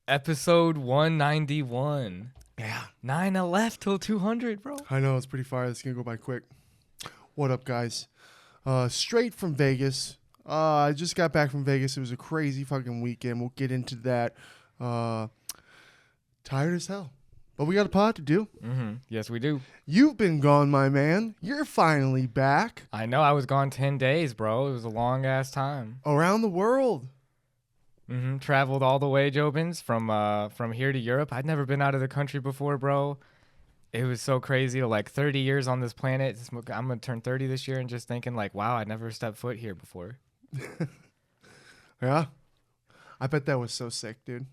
Episode 191. Yeah. 9 left till 200, bro. I know, it's pretty far. It's going to go by quick. What up, guys? Straight from Vegas. I just got back from Vegas. It was a crazy fucking weekend. We'll get into that. Tired as hell. But we got a pod to do. Mm-hmm. Yes, we do. You've been gone, my man. You're finally back. I know. I was gone 10 days, bro. It was a long-ass time. Around the world. Mm-hmm. Traveled all the way, Jobins, from here to Europe. I'd never been out of the country before, bro. It was so crazy. Like 30 years on this planet. I'm going to turn 30 this year and just thinking like, wow, I never stepped foot here before. Yeah. I bet that was so sick, dude.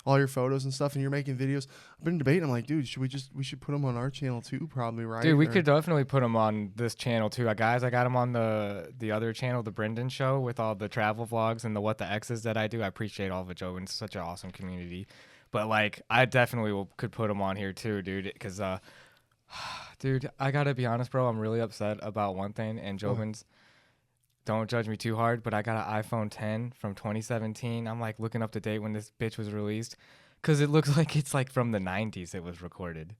All your photos and stuff, and you're making videos. I've been debating. I'm like, dude, we should put them on our channel too, probably, right? Dude, we could definitely put them on this channel too. Guys, I got them on the other channel, the Brenden show, with all the travel vlogs and the What the X's that I do. I appreciate all of it, Joe, and it's such an awesome community. But like, I definitely could put them on here too, dude, because dude, I gotta be honest, bro. I'm really upset about one thing, and Jobins, don't judge me too hard, but I got an iPhone 10 from 2017. I'm like looking up the date when this bitch was released, because it looks like it's like from the 90s it was recorded.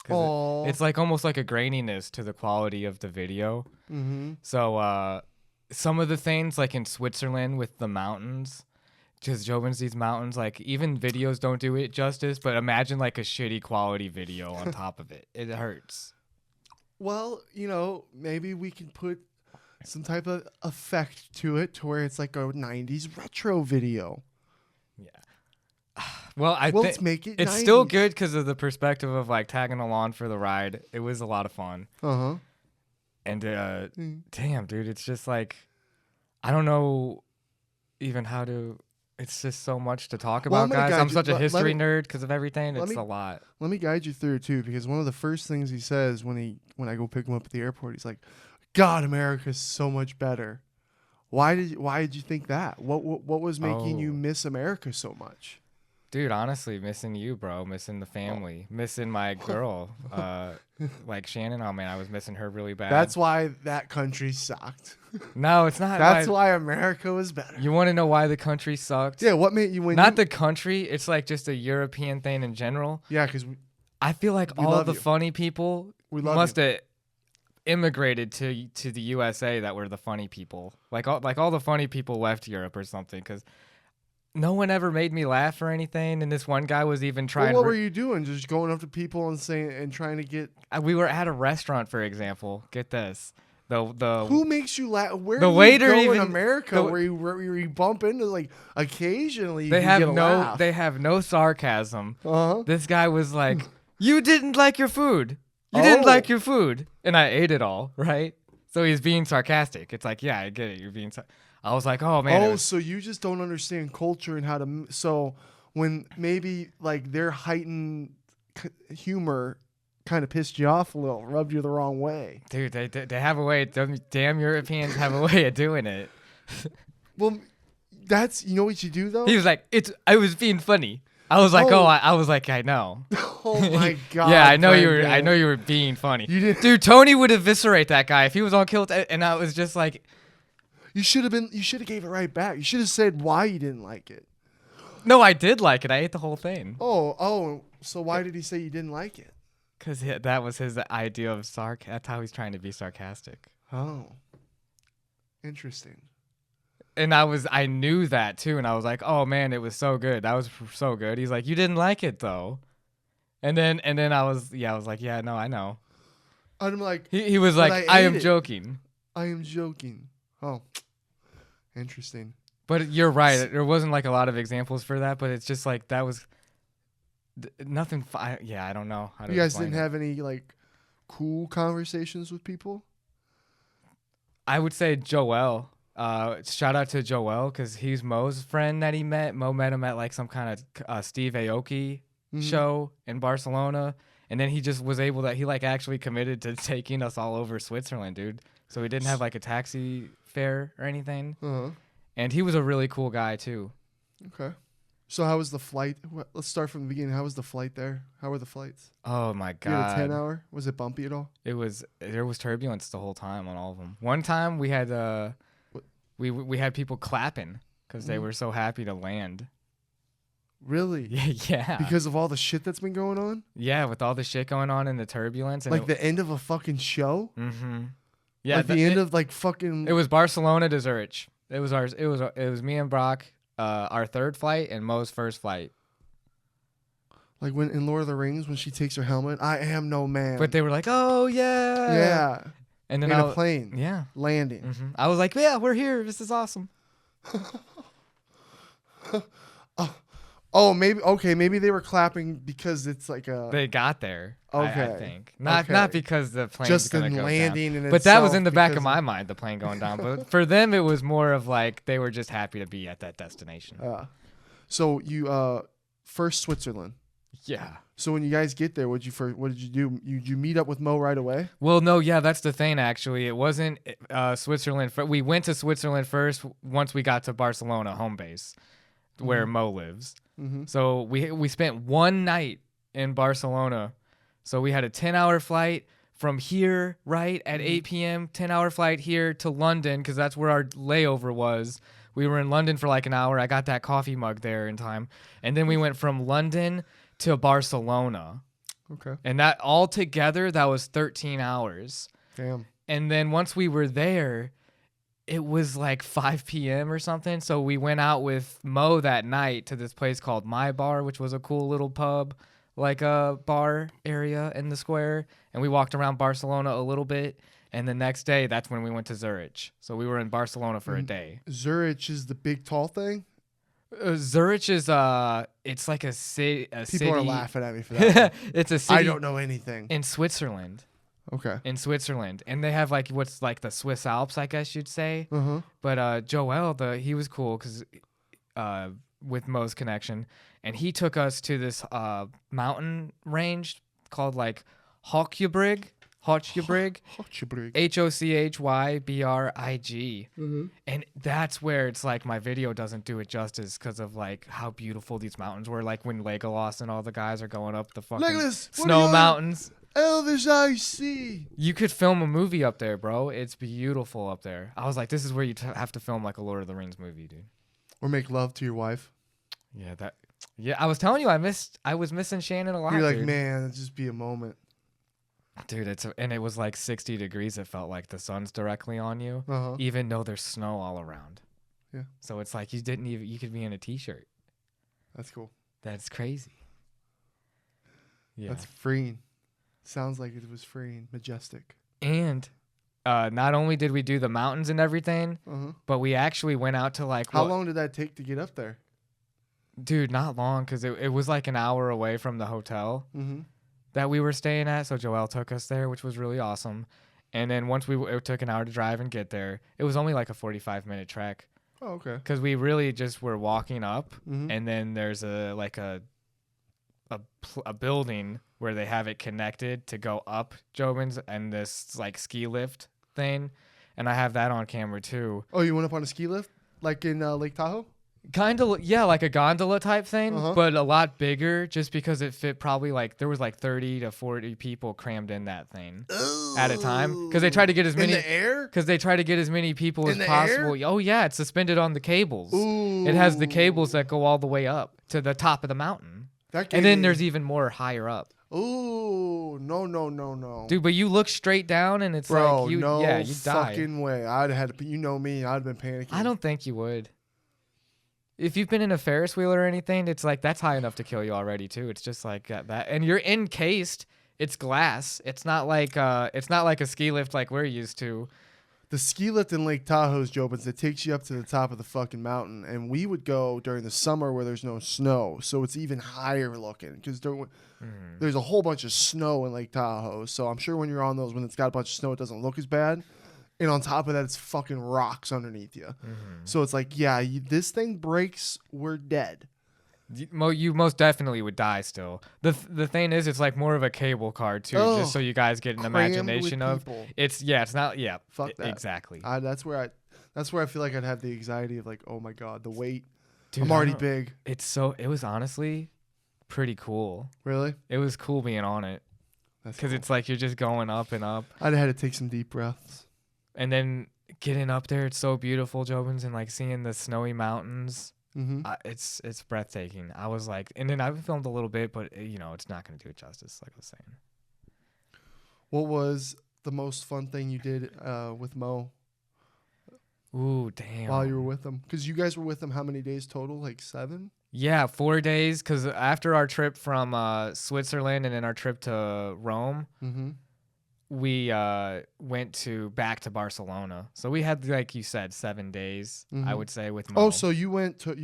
It's like almost like a graininess to the quality of the video. Mm-hmm. So some of the things like in Switzerland with the mountains, just Jobins, these mountains, like even videos don't do it justice, but imagine like a shitty quality video on top of it. It hurts. Well, maybe we can put some type of effect to it to where it's like a 90s retro video. Yeah. Well, let's make it it's 90s. Still good because of the perspective of like tagging along for the ride. It was a lot of fun. Uh-huh. And damn, dude, it's just like, I don't know even how to. It's just so much to talk about, guys. I'm such a history nerd because of everything. It's a lot. Let me guide you through it too, because one of the first things he says when I go pick him up at the airport, he's like, God, America's so much better. Why did you think that? What was making you miss America so much? Dude, honestly, missing you, bro. Missing the family. Missing my girl. Like Shannon. Oh, man, I was missing her really bad. That's why that country sucked. No, it's not. That's why America was better. You want to know why the country sucked? Yeah, what made you win? Not the country. It's like just a European thing in general. Yeah, because I feel like all the funny people must have immigrated to the USA that were the funny people. Like all the funny people left Europe or something, because no one ever made me laugh or anything. And this one guy was even trying. Well, what were you doing? Just going up to people and saying and trying to get. We were at a restaurant, for example. Get this. Who makes you laugh? Where the do waiter you go even in America where you bump into like occasionally? They have no sarcasm. Uh-huh. This guy was like, "You didn't like your food. You didn't like your food," and I ate it all. Right? So he's being sarcastic. It's like, yeah, I get it. You're being. I was like, oh man. So you just don't understand culture and how to. So when maybe like their heightened humor kind of pissed you off a little, rubbed you the wrong way. Dude, they have a way. Damn Europeans have a way of doing it. Well, you know what you do though. He was like, I was being funny. I was like, I was like, I know. Oh my god. Yeah, I know you were. I know you were being funny. Dude, Tony would eviscerate that guy if he was on Kill. And I was just like, you should have gave it right back. You should have said why you didn't like it. No, I did like it. I ate the whole thing. Oh. So why did he say you didn't like it? Because that was his idea of that's how he's trying to be sarcastic. Oh, interesting. And I knew that too, and I was like, oh man, it was so good. That was so good. He's like, you didn't like it though. And then I was like, yeah, no, I know. I'm like, he was like, I am joking. I am joking. Oh, interesting. But you're right. There wasn't like a lot of examples for that, but it's just like that was nothing. I don't know. You guys didn't have any like cool conversations with people? I would say Joel. Shout out to Joel because he's Mo's friend that he met. Mo met him at like some kind of Steve Aoki show in Barcelona, and then he just was able he like actually committed to taking us all over Switzerland, dude. So we didn't have like a taxi fare or anything. Uh-huh. And he was a really cool guy too. Okay. So how was the flight? Let's start from the beginning. How was the flight there? How were the flights? Oh my god. You had a 10-hour? Was it bumpy at all? There was turbulence the whole time on all of them. One time we had we had people clapping because they were so happy to land. Really? Yeah. Because of all the shit that's been going on? Yeah, with all the shit going on and the turbulence. And Like the end of a fucking show? Mm-hmm. Yeah. Like the end of like fucking. It was Barcelona to Zurich. It was ours. It was me and Brock, our third flight, and Mo's first flight. Like when in Lord of the Rings, when she takes her helmet, I am no man. But they were like, "Oh yeah." Yeah. And then in a plane. Yeah. Landing. Mm-hmm. I was like, "Yeah, we're here. This is awesome." Oh, maybe okay. Maybe they were clapping because it's like a. They got there. Okay. I think not because the plane just gonna in go landing down. in But that was itself in the back of because my mind, the plane going down. But for them, it was more of like they were just happy to be at that destination. So you first Switzerland. Yeah. So when you guys get there, what did you do? You meet up with Mo right away? Well, no, yeah, that's the thing. Actually, it wasn't Switzerland. We went to Switzerland first once we got to Barcelona, home base, where Mo lives. Mm-hmm. So we spent one night in Barcelona. So we had a 10-hour flight from here, right, at 8 p.m., 10-hour flight here to London because that's where our layover was. We were in London for like an hour. I got that coffee mug there in time. And then we went from London to Barcelona. Okay. And that all together, that was 13 hours. Damn. And then once we were there, it was like 5 p.m. or something. So we went out with Mo that night to this place called My Bar, which was a cool little pub, like a bar area in the square. And we walked around Barcelona a little bit. And the next day, that's when we went to Zurich. So we were in Barcelona for a day. Zurich is the big tall thing? Zurich is it's like a city. People are laughing at me for that. It's a city. I don't know anything. In Switzerland. Okay. In Switzerland, and they have like what's like the Swiss Alps, I guess you'd say. Uh-huh. But Joel, he was cool because with Mo's connection, and he took us to this mountain range called like Hochgebirge. Hochgebirge. Hochgebirge. And that's where it's like my video doesn't do it justice because of like how beautiful these mountains were. Like when Legolas and all the guys are going up the fucking Legolas, snow mountains. Elvis I see. You could film a movie up there, bro. It's beautiful up there. I was like, this is where you have to film like a Lord of the Rings movie, dude. Or make love to your wife. Yeah, I was telling you, I was missing Shannon a lot. You're like, dude. man, it'd just be a moment. Dude, and it was like 60 degrees. It felt like the sun's directly on you, even though there's snow all around. Yeah. So it's like you could be in a t-shirt. That's cool. That's crazy. Yeah. That's freeing. Sounds like it was freeing, majestic. And not only did we do the mountains and everything, but we actually went out to like. How long did that take to get up there? Dude, not long because it was like an hour away from the hotel that we were staying at. So Joel took us there, which was really awesome. And then once it took an hour to drive and get there, it was only like a 45-minute trek. Oh, okay. Because we really just were walking up, and then there's a building where they have it connected to go up Jobin's and this like ski lift thing, and I have that on camera too. Oh, you went up on a ski lift like in Lake Tahoe? Kind of, yeah, like a gondola type thing, but a lot bigger just because it fit probably like there was like 30 to 40 people crammed in that thing at a time because they tried to get as many in the air because they try to get as many people as possible. Air? Oh yeah, it's suspended on the cables. Ooh. It has the cables that go all the way up to the top of the mountain, and then there's even more higher up. Ooh, no. Dude, but you look straight down and it's Bro, like you no die. fucking way. I'd have had to, you know me, I'd have been panicking. I don't think you would. If you've been in a Ferris wheel or anything, it's like that's high enough to kill you already too. It's just like that, and you're encased. It's glass. It's not like a ski lift like we're used to. The ski lift in Lake Tahoe's, Jobins, it takes you up to the top of the fucking mountain, and we would go during the summer where there's no snow, so it's even higher looking because there's a whole bunch of snow in Lake Tahoe. So I'm sure when you're on those, when it's got a bunch of snow, it doesn't look as bad. And on top of that, it's fucking rocks underneath you. So it's like, yeah, this thing breaks, we're dead. You most definitely would die still. The thing is, it's like more of a cable car too, just so you guys get an imagination of. It's not. Fuck that. Exactly. That's where I feel like I'd have the anxiety of like, oh my god, the weight. Dude, I'm already big. It was honestly pretty cool. Really? It was cool being on it. Because it's like you're just going up and up. I'd have had to take some deep breaths. And then getting up there, it's so beautiful, Jobins, and like seeing the snowy mountains It's breathtaking. I was like, and then I filmed a little bit, but it's not going to do it justice, like I was saying. What was the most fun thing you did with Mo? Ooh, damn. While you were with him, because you guys were with him how many days total? Like 7? Yeah, 4 days. Because after our trip from Switzerland and then our trip to Rome, we went back to Barcelona. So we had, like you said, 7 days. I would say with Mo. Oh, so you went to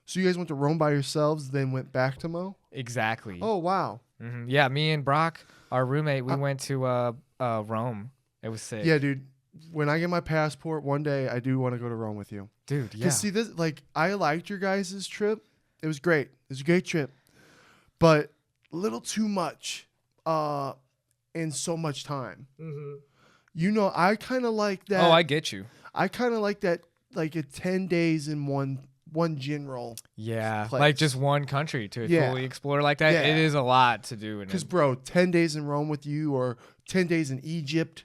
So you guys went to Rome by yourselves, then went back to Mo? Exactly. Oh wow. Yeah, me and Brock, our roommate, we went to Rome. It was sick. Yeah, dude. When I get my passport one day, I do want to go to Rome with you. Dude, yeah. Because see this, like, I liked your guys' trip. It was great. It was a great trip. But a little too much in so much time. I kind of like that. Oh, I get you. I kind of like that, like 10 days in one general. Yeah, place. like just one country to fully explore like that. Yeah. It is a lot to do. Because, bro, 10 days in Rome with you or 10 days in Egypt,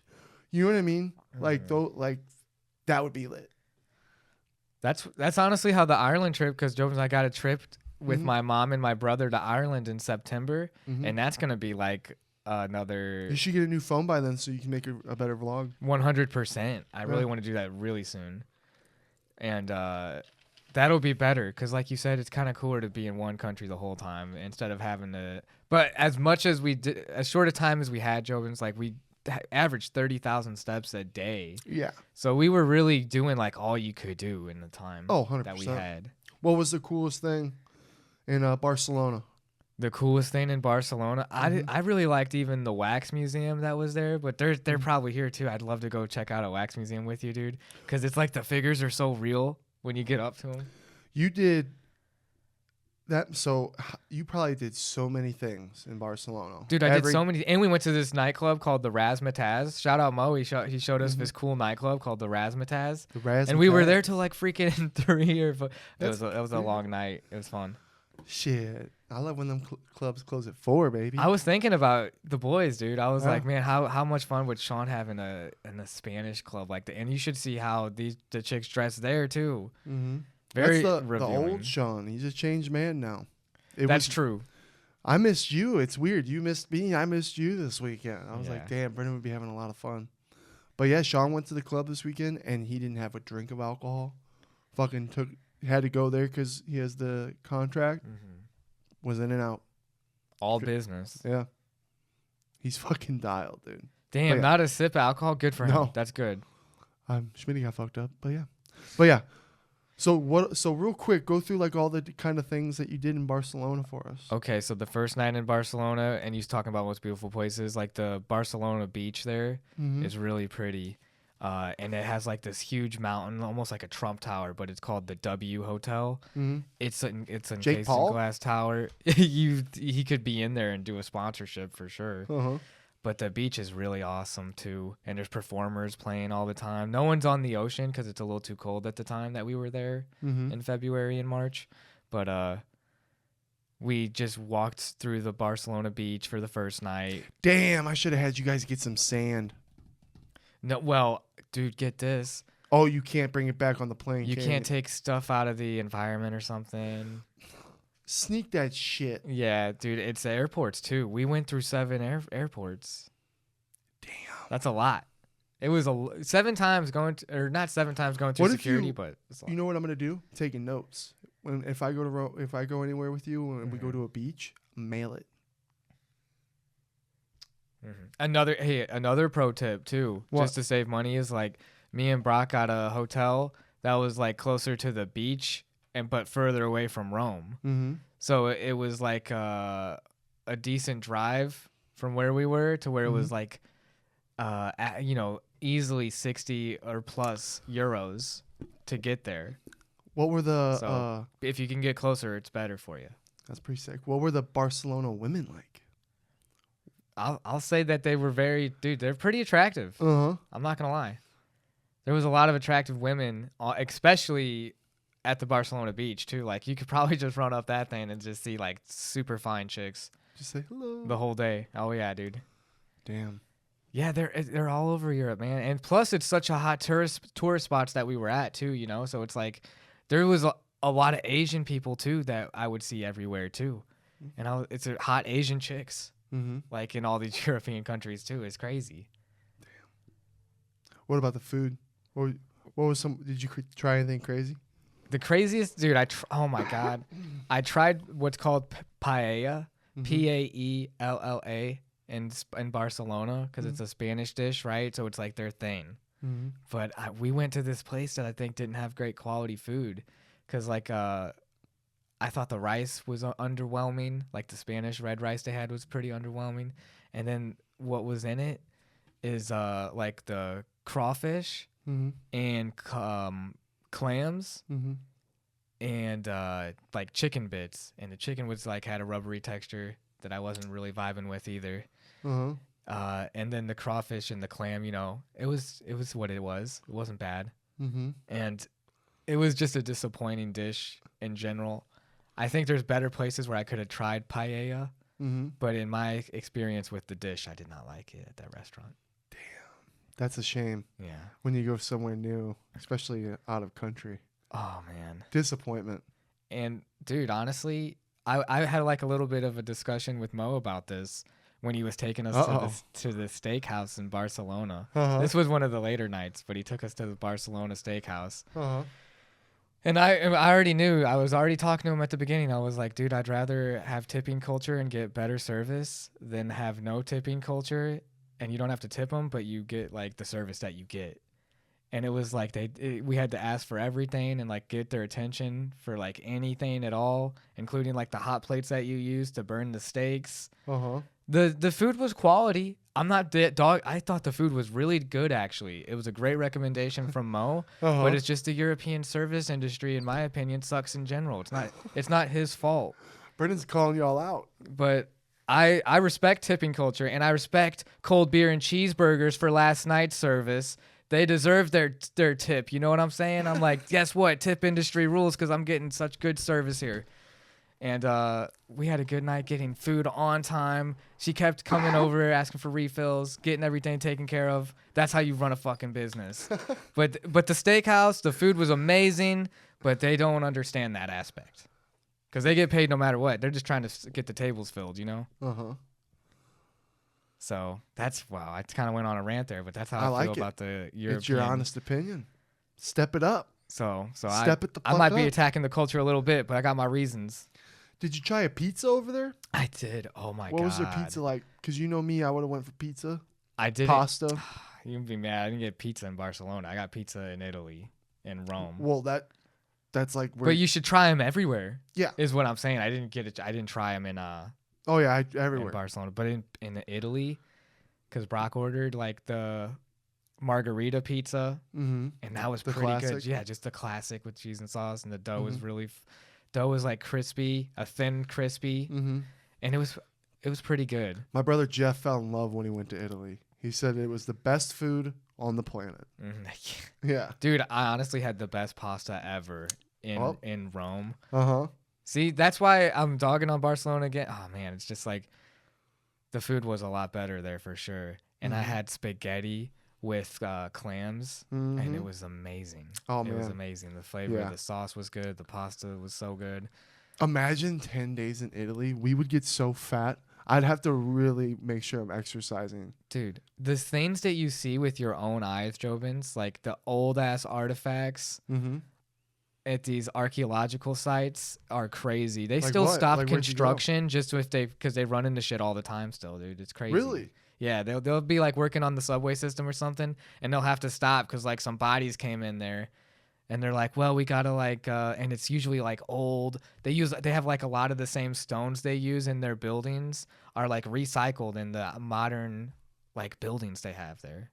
you know what I mean? Like, that would be lit. That's honestly how the Ireland trip, because Joe and I got a trip with my mom and my brother to Ireland in September, and that's going to be like another... You should get a new phone by then so you can make a better vlog. 100%. I really want to do that really soon. And that'll be better, because like you said, it's kind of cooler to be in one country the whole time instead of having to... But as much as we did, as short a time as we had, Jobin's, like, we averaged 30,000 steps a day. Yeah. So we were really doing like all you could do in the time 100%. that we had. What was the coolest thing in Barcelona? The coolest thing in Barcelona? I really liked even the wax museum that was there, but they're probably here too. I'd love to go check out a wax museum with you, dude, because it's like the figures are so real when you get up to them. You did that, so you probably did so many things in Barcelona. Dude, I did so many, and we went to this nightclub called the Razzmatazz. Shout out Mo, he showed us this cool nightclub called the Razzmatazz. And we were there till like freaking 3 or 4. It was a long night. It was fun. Shit, I love when them clubs close at 4, baby. I was thinking about the boys, dude. I was like, man, how much fun would Sean have in a Spanish club like that? And you should see how the chicks dress there too. Very That's the old Sean. He's a changed man now. That's true. I missed you. It's weird. You missed me. I missed you this weekend. I was like, damn, Brenden would be having a lot of fun. But yeah, Sean went to the club this weekend and he didn't have a drink of alcohol. Fucking had to go there because he has the contract. Was in and out. All business. Yeah. He's fucking dialed, dude. Damn, not a sip of alcohol. Good for him. That's good. Schmitty got fucked up, but yeah. So real quick, go through like all the kind of things that you did in Barcelona for us. Okay, so the first night in Barcelona, and he's talking about most beautiful places, like the Barcelona beach there is really pretty. And it has like this huge mountain, almost like a Trump Tower, but it's called the W Hotel. It's an encased glass tower. He could be in there and do a sponsorship for sure. But the beach is really awesome too, and there's performers playing all the time. No one's on the ocean because it's a little too cold at the time that we were there in February and March. But we just walked through the Barcelona beach for the first night. Damn, I should have had you guys get some sand. No, well, dude, get this. Oh, you can't bring it back on the plane. You can't take stuff out of the environment or something. Sneak that shit. Yeah, dude, it's the airports too. We went through 7 airports. Damn, that's a lot. It was 7 times going to, or not 7 times going through security, but it's a lot. You know what I'm gonna do? Taking notes. If I go anywhere with you and we go to a beach, mail it. Another pro tip too, just to save money, is like me and Brock got a hotel that was like closer to the beach but further away from Rome. So it was like a decent drive from where we were to where it was like, easily 60 or plus euros to get there. What were the? If you can get closer, it's better for you. That's pretty sick. What were the Barcelona women like? I'll say that they were they're pretty attractive. I'm not gonna lie. There was a lot of attractive women, especially at the Barcelona beach too. Like you could probably just run up that thing and just see like super fine chicks. Just say hello the whole day. Oh yeah, dude. Damn. Yeah, they're all over Europe, man. And plus, it's such a hot tourist spots that we were at too. So it's like there was a lot of Asian people too that I would see everywhere too, and it's a hot Asian chicks like in all these European countries too. It's crazy. What about the food? What was some? Did you try anything crazy? The craziest, dude. Oh my god, I tried what's called paella, Paella, in Barcelona because it's a Spanish dish, right? So it's like their thing. But we went to this place that I think didn't have great quality food because like I thought the rice was underwhelming. Like the Spanish red rice they had was pretty underwhelming, and then what was in it is like the crawfish and clams and like chicken bits, and the chicken was like had a rubbery texture that I wasn't really vibing with either. And then the crawfish and the clam, you know, it was what it was. It wasn't bad, and it was just a disappointing dish in general. I think there's better places where I could have tried paella, but in my experience with the dish, I did not like it at that restaurant. That's a shame. Yeah. When you go somewhere new, especially out of country. Oh man. Disappointment. And dude, honestly, I had like a little bit of a discussion with Mo about this when he was taking us to the steakhouse in Barcelona. This was one of the later nights, but he took us to the Barcelona steakhouse. And I already knew. I was already talking to him at the beginning. I was like, dude, I'd rather have tipping culture and get better service than have no tipping culture. And you don't have to tip them, but you get like the service that you get. And it was like we had to ask for everything and like get their attention for like anything at all, including like the hot plates that you use to burn the steaks. The food was quality. I'm not dog. I thought the food was really good actually. It was a great recommendation from Mo, but it's just the European service industry, in my opinion, sucks in general. It's not his fault. Brendan's calling you all out. But I respect tipping culture, and I respect cold beer and cheeseburgers for last night's service. They deserve their tip. You know what I'm saying? I'm like, guess what? Tip industry rules because I'm getting such good service here. And we had a good night getting food on time. She kept coming over, asking for refills, getting everything taken care of. That's how you run a fucking business. But the steakhouse, the food was amazing, but they don't understand that aspect. Because they get paid no matter what. They're just trying to get the tables filled, you know? So that's, wow, I kind of went on a rant there, but that's how I feel about the European. It's your honest opinion. Step it up. So Step it the fuck I might be up. attacking the culture a little bit, but I got my reasons. Did you try a pizza over there? I did. Oh, my God. What was their pizza like? Because you know me, I would have went for pizza. I did. Pasta. You can be mad. I didn't get pizza in Barcelona. I got pizza in Italy, in Rome. Well, that's like where. But you should try them everywhere. Yeah, is what I'm saying. I didn't get it. I didn't try them in everywhere in Barcelona, but in Italy, because Brock ordered like the margarita pizza, and that was pretty classic. good. Yeah, just the classic with cheese and sauce, and the dough was really, dough was like crispy, a thin crispy, and it was pretty good. My brother Jeff fell in love when he went to Italy. He said it was the best food on the planet. Yeah, dude, I honestly had the best pasta ever in Rome. See, that's why I'm dogging on Barcelona again. Oh man, it's just like the food was a lot better there for sure. And I had spaghetti with clams, and it was amazing. Oh man, it was amazing. The flavor of the sauce was good. The pasta was so good. Imagine 10 days in Italy. We would get so fat. I'd have to really make sure I'm exercising. Dude, the things that you see with your own eyes, Jobins, like the old ass artifacts at these archaeological sites are crazy. They still stop construction just because they run into shit all the time still, dude. It's crazy. Really? Yeah, they'll be like working on the subway system or something, and they'll have to stop because like some bodies came in there, and they're like, well, we gotta like, and it's usually like old. They have like a lot of the same stones they use in their buildings are like recycled in the modern like buildings they have there.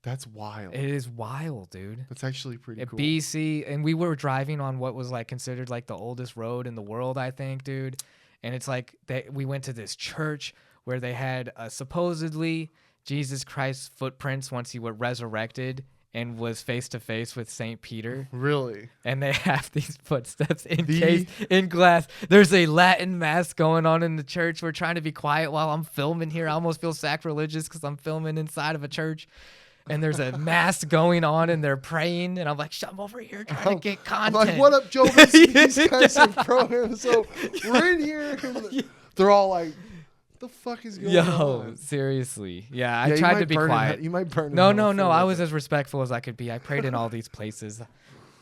That's wild. It is wild, dude. That's actually pretty cool. BC, and we were driving on what was like considered like the oldest road in the world, I think, dude. And it's like we went to this church where they had supposedly Jesus Christ's footprints once he was resurrected and was face to face with St. Peter. Really? And they have these footsteps encased in glass. There's a Latin mass going on in the church. We're trying to be quiet while I'm filming here. I almost feel sacrilegious because I'm filming inside of a church. and there's a mass going on and they're praying, and I'm like, I'm over here trying to get I'm content. like, what up, Joe? These guys are pro. So we're in here. And they're all like, what the fuck is going on? Seriously. Yeah, I tried to be quiet. You might burn. No. I was as respectful as I could be. I prayed in all these places,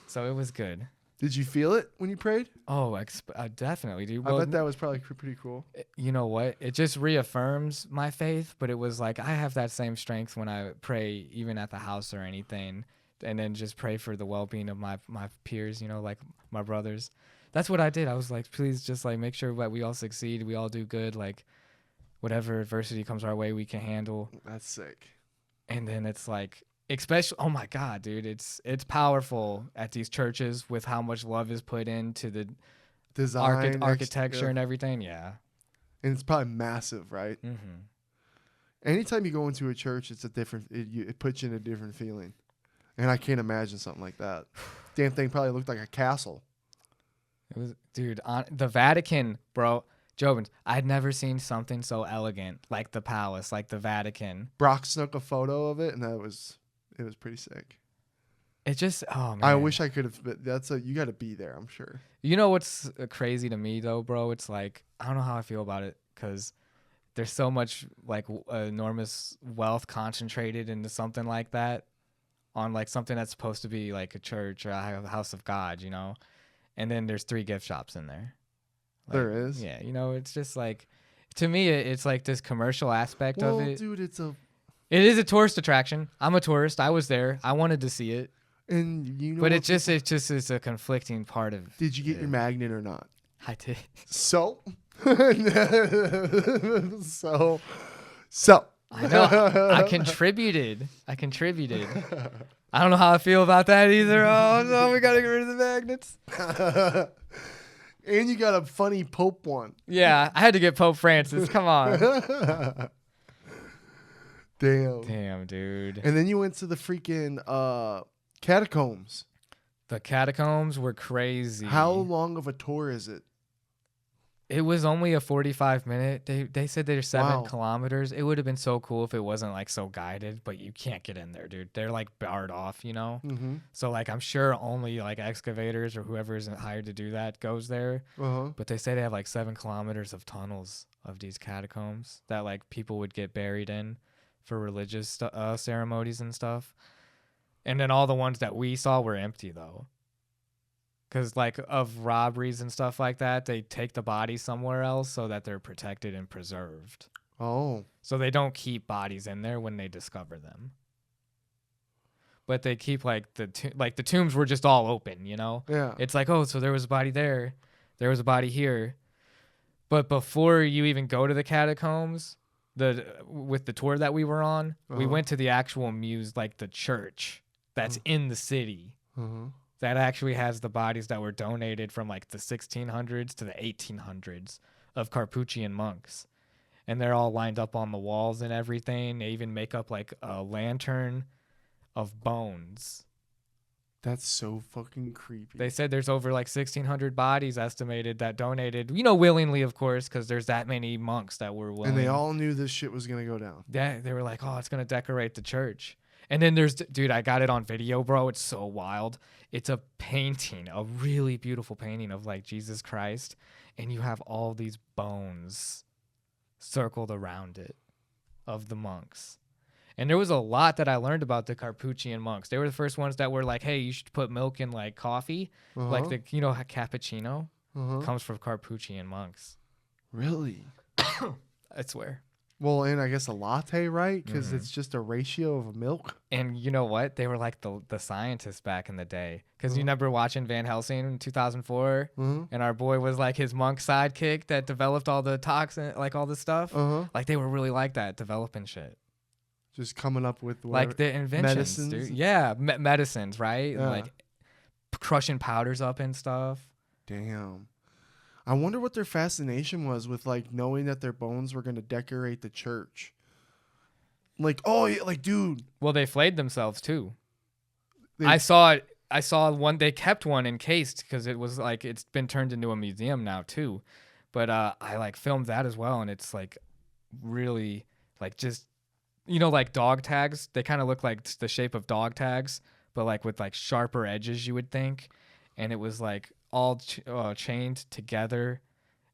so it was good. Did you feel it when you prayed? Oh, definitely, dude. I bet that was probably pretty cool. You know what? It just reaffirms my faith, but it was like I have that same strength when I pray, even at the house or anything, and then just pray for the well-being of my peers, you know, like my brothers. That's what I did. I was like, please just like make sure that we all succeed, we all do good, like whatever adversity comes our way, we can handle. That's sick. And then it's like, especially, oh my God, dude, it's powerful at these churches with how much love is put into the design, architecture and everything. Yeah. And it's probably massive, right? Mm-hmm. Anytime you go into a church, it's a different, it puts you in a different feeling. And I can't imagine something like that. Damn thing probably looked like a castle. It was, dude, on the Vatican, bro. Jovens, I'd never seen something so elegant like the palace, like the Vatican. Brock snuck a photo of it, and it was pretty sick. It just, oh man. I wish I could have. You got to be there, I'm sure. You know what's crazy to me though, bro? It's like I don't know how I feel about it because there's so much like enormous wealth concentrated into something like that, on like something that's supposed to be like a church or a house of God, you know, and then there's 3 gift shops in there. Like, there is. Yeah, you know, it's just like, to me, it's like this commercial aspect of it. Dude, it is a tourist attraction. I'm a tourist. I was there. I wanted to see it. And you know, but it's just a conflicting part of. Did you get your magnet or not? I did. So. I know. I contributed. I don't know how I feel about that either. Oh no, we gotta get rid of the magnets. And you got a funny Pope one. Yeah, I had to get Pope Francis. Come on. Damn, dude. And then you went to the freaking catacombs. The catacombs were crazy. How long of a tour is it? It was only a 45-minute. They said they're 7 kilometers. It would have been so cool if it wasn't like so guided, but you can't get in there, dude. They're like barred off, you know? Mm-hmm. So like I'm sure only like excavators or whoever isn't hired to do that goes there. Uh-huh. But they say they have like 7 kilometers of tunnels of these catacombs that like people would get buried in for religious ceremonies and stuff. And then all the ones that we saw were empty though. Because, like, of robberies and stuff like that, they take the bodies somewhere else so that they're protected and preserved. Oh. So they don't keep bodies in there when they discover them. But they keep, like, the tombs were just all open, you know? Yeah. It's like, oh, so there was a body there. There was a body here. But before you even go to the catacombs, with the tour that we were on, we went to the actual like, the church that's in the city. Uh-huh. That actually has the bodies that were donated from like the 1600s to the 1800s of Carpathian monks. And they're all lined up on the walls and everything. They even make up like a lantern of bones. That's so fucking creepy. They said there's over like 1,600 bodies estimated that donated, you know, willingly, of course, because there's that many monks that were willing. And they all knew this shit was going to go down. Yeah, they were like, oh, it's going to decorate the church. And then there's, dude, I got it on video, bro. It's so wild. It's a painting, a really beautiful painting of like Jesus Christ. And you have all these bones circled around it of the monks. And there was a lot that I learned about the Carpathian monks. They were the first ones that were like, hey, you should put milk in like coffee. Uh-huh. Like the, you know, cappuccino Uh-huh. comes from Carpathian monks. Really? I swear. Well, and I guess a latte, right? Because it's just a ratio of milk. And you know what? They were like the scientists back in the day. Because you remember watching Van Helsing in 2004? And our boy was like his monk sidekick that developed all the toxin, like all the stuff. Like they were really like that, developing shit. Just coming up with like the inventions, medicines. dude. Yeah, medicines, right? Yeah. Like crushing powders up and stuff. Damn. I wonder what their fascination was with like knowing that their bones were going to decorate the church. Like, oh, yeah, like, dude. Well, they flayed themselves too. I saw it. I saw one. They kept one encased because it was like it's been turned into a museum now too. But I like filmed that as well, and it's like really like just you know, like dog tags. They kind of look like the shape of dog tags, but like with like sharper edges, you would think. And it was like all chained together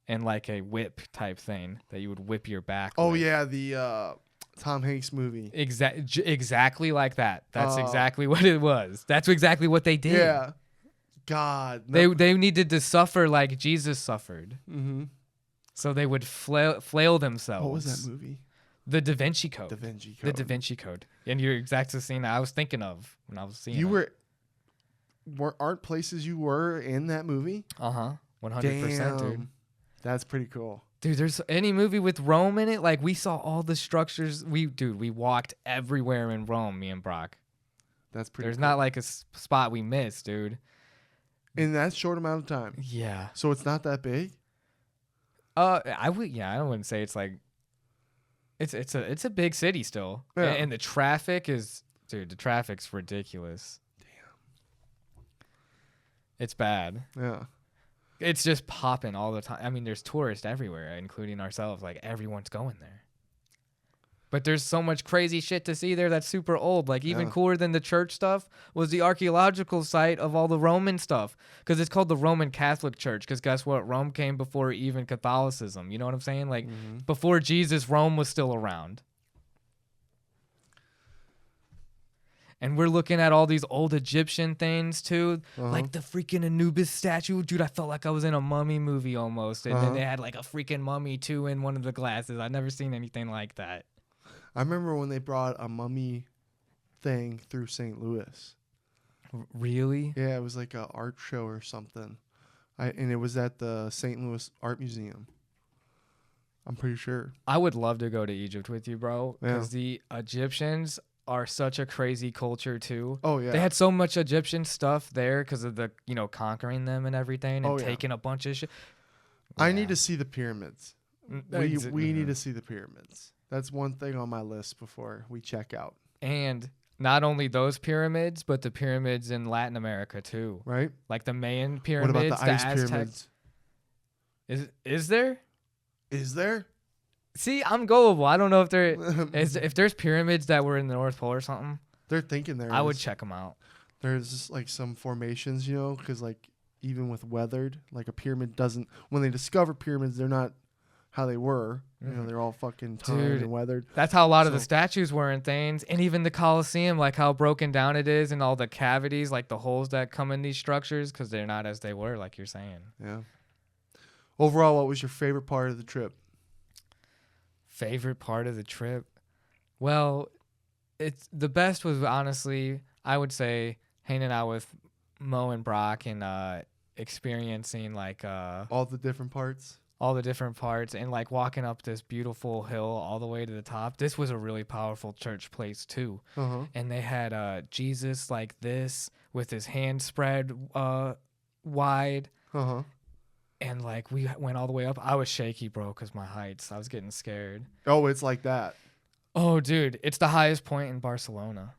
in like a whip type thing that you would whip your back Oh with. yeah, the Tom Hanks movie. Exactly like that. That's exactly what it was. That's exactly what they did. Yeah. God. No. They needed to suffer like Jesus suffered. Mm-hmm. So they would flail themselves. What was that movie? The Da Vinci Code. Da Vinci Code. The Da Vinci Code. And you're exactly the scene I was thinking of when I was seeing it. Aren't places you were in that movie? 100%, dude. That's pretty cool. Dude, there's any movie with Rome in it, like we saw all the structures. We walked everywhere in Rome, me and Brock. That's pretty There's cool. not like a spot we missed, dude. In that short amount of time. Yeah. So it's not that big? I wouldn't say it's like it's a big city still. Yeah. And the traffic is, dude, the traffic's ridiculous. Damn. It's bad. Yeah. It's just popping all the time. I mean, there's tourists everywhere, including ourselves. Like, everyone's going there. But there's so much crazy shit to see there that's super old. Like, even cooler than the church stuff was the archaeological site of all the Roman stuff. Because it's called the Roman Catholic Church. Because guess what? Rome came before even Catholicism. You know what I'm saying? Like, before Jesus, Rome was still around. And we're looking at all these old Egyptian things, too. Like the freaking Anubis statue. Dude, I felt like I was in a mummy movie almost. And then they had like a freaking mummy, too, in one of the glasses. I've never seen anything like that. I remember when they brought a mummy thing through St. Louis. Really? Yeah, it was like an art show or something. And it was at the St. Louis Art Museum. I'm pretty sure. I would love to go to Egypt with you, bro. Because the Egyptians are such a crazy culture too. Oh yeah. They had so much Egyptian stuff there because of the, conquering them and everything and taking a bunch of shit. I need to see the pyramids. We need to see the pyramids. That's one thing on my list before we check out. And not only those pyramids, but the pyramids in Latin America too. Right? Like the Mayan pyramids. What about the ice Aztec pyramids? Is there? Is there? See, I'm gullible. I don't know if if there's pyramids that were in the North Pole or something. They're thinking there. I would check them out. There's like some formations, because like even with weathered, like a pyramid doesn't. When they discover pyramids, they're not how they were. They're all fucking toned and weathered. That's how a lot of the statues were and things, and even the Colosseum, like how broken down it is, and all the cavities, like the holes that come in these structures, because they're not as they were, like you're saying. Yeah. Overall, what was your favorite part of the trip? Favorite part of the trip? Well, it's the best was honestly, I would say, hanging out with Mo and Brock and experiencing like all the different parts. All the different parts and like walking up this beautiful hill all the way to the top. This was a really powerful church place too. And they had Jesus like this with his hands spread wide. And like we went all the way up. I was shaky, bro, because my heights. I was getting scared. Oh, it's like that. Oh, dude, it's the highest point in Barcelona.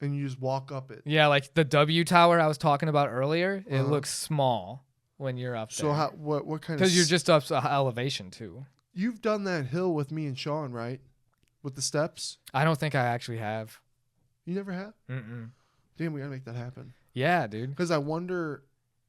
And you just walk up it. Yeah, like the W Tower I was talking about earlier. It looks small when you're up there. So what kind of? Because you're just up elevation too. You've done that hill with me and Sean, right? With the steps. I don't think I actually have. You never have? Mm-mm. Damn, we gotta make that happen. Yeah, dude. Because I wonder.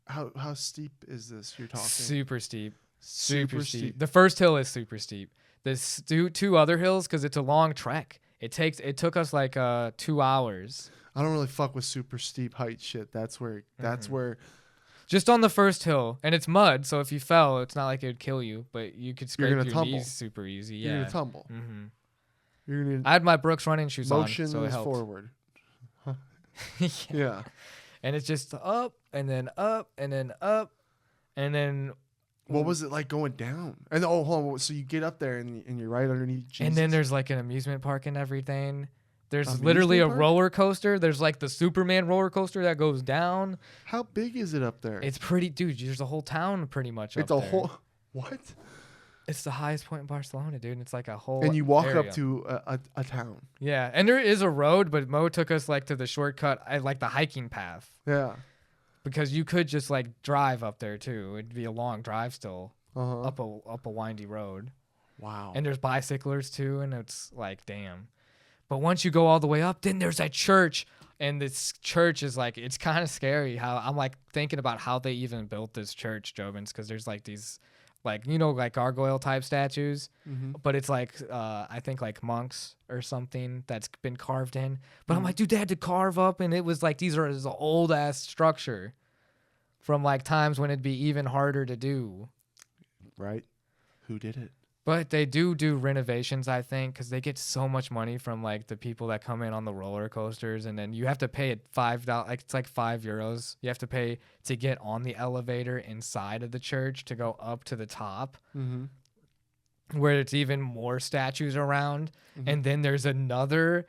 How steep is this you're talking? Super steep. Super steep. The first hill is super steep. There's two other hills because it's a long trek. It took us like 2 hours. I don't really fuck with super steep height shit. That's where just on the first hill, and it's mud, so if you fell, it's not like it would kill you, but you could scrape your knees super easy. Yeah. You're gonna tumble. You're gonna I had my Brooks running shoes on, so it helped. Forward. Yeah. And it's just up and then up and then up and then. What was it like going down? And hold on. So you get up there and you're right underneath Jesus. And then there's like an amusement park and everything. There's literally a roller coaster. There's like the Superman roller coaster that goes down. How big is it up there? It's pretty, dude. There's a whole town pretty much up there. It's a whole. What? It's the highest point in Barcelona, dude. And it's like a whole. And you walk area. up to a town. Yeah, and there is a road, but Mo took us like to the shortcut, like the hiking path. Yeah. Because you could just like drive up there too. It'd be a long drive still, up a windy road. Wow. And there's bicyclers too, and it's like, damn. But once you go all the way up, then there's a church. And this church is like, it's kind of scary how I'm like thinking about how they even built this church, Jobins, because there's like these, like, you know, like gargoyle type statues, but it's like, I think like monks or something that's been carved in. But I'm like, dude, they had to carve up, and it was like, these are this old ass structure from like times when it'd be even harder to do. Right. Who did it? But they do renovations, I think, because they get so much money from like the people that come in on the roller coasters, and then you have to pay it $5, like it's like €5. You have to pay to get on the elevator inside of the church to go up to the top, where it's even more statues around, and then there's another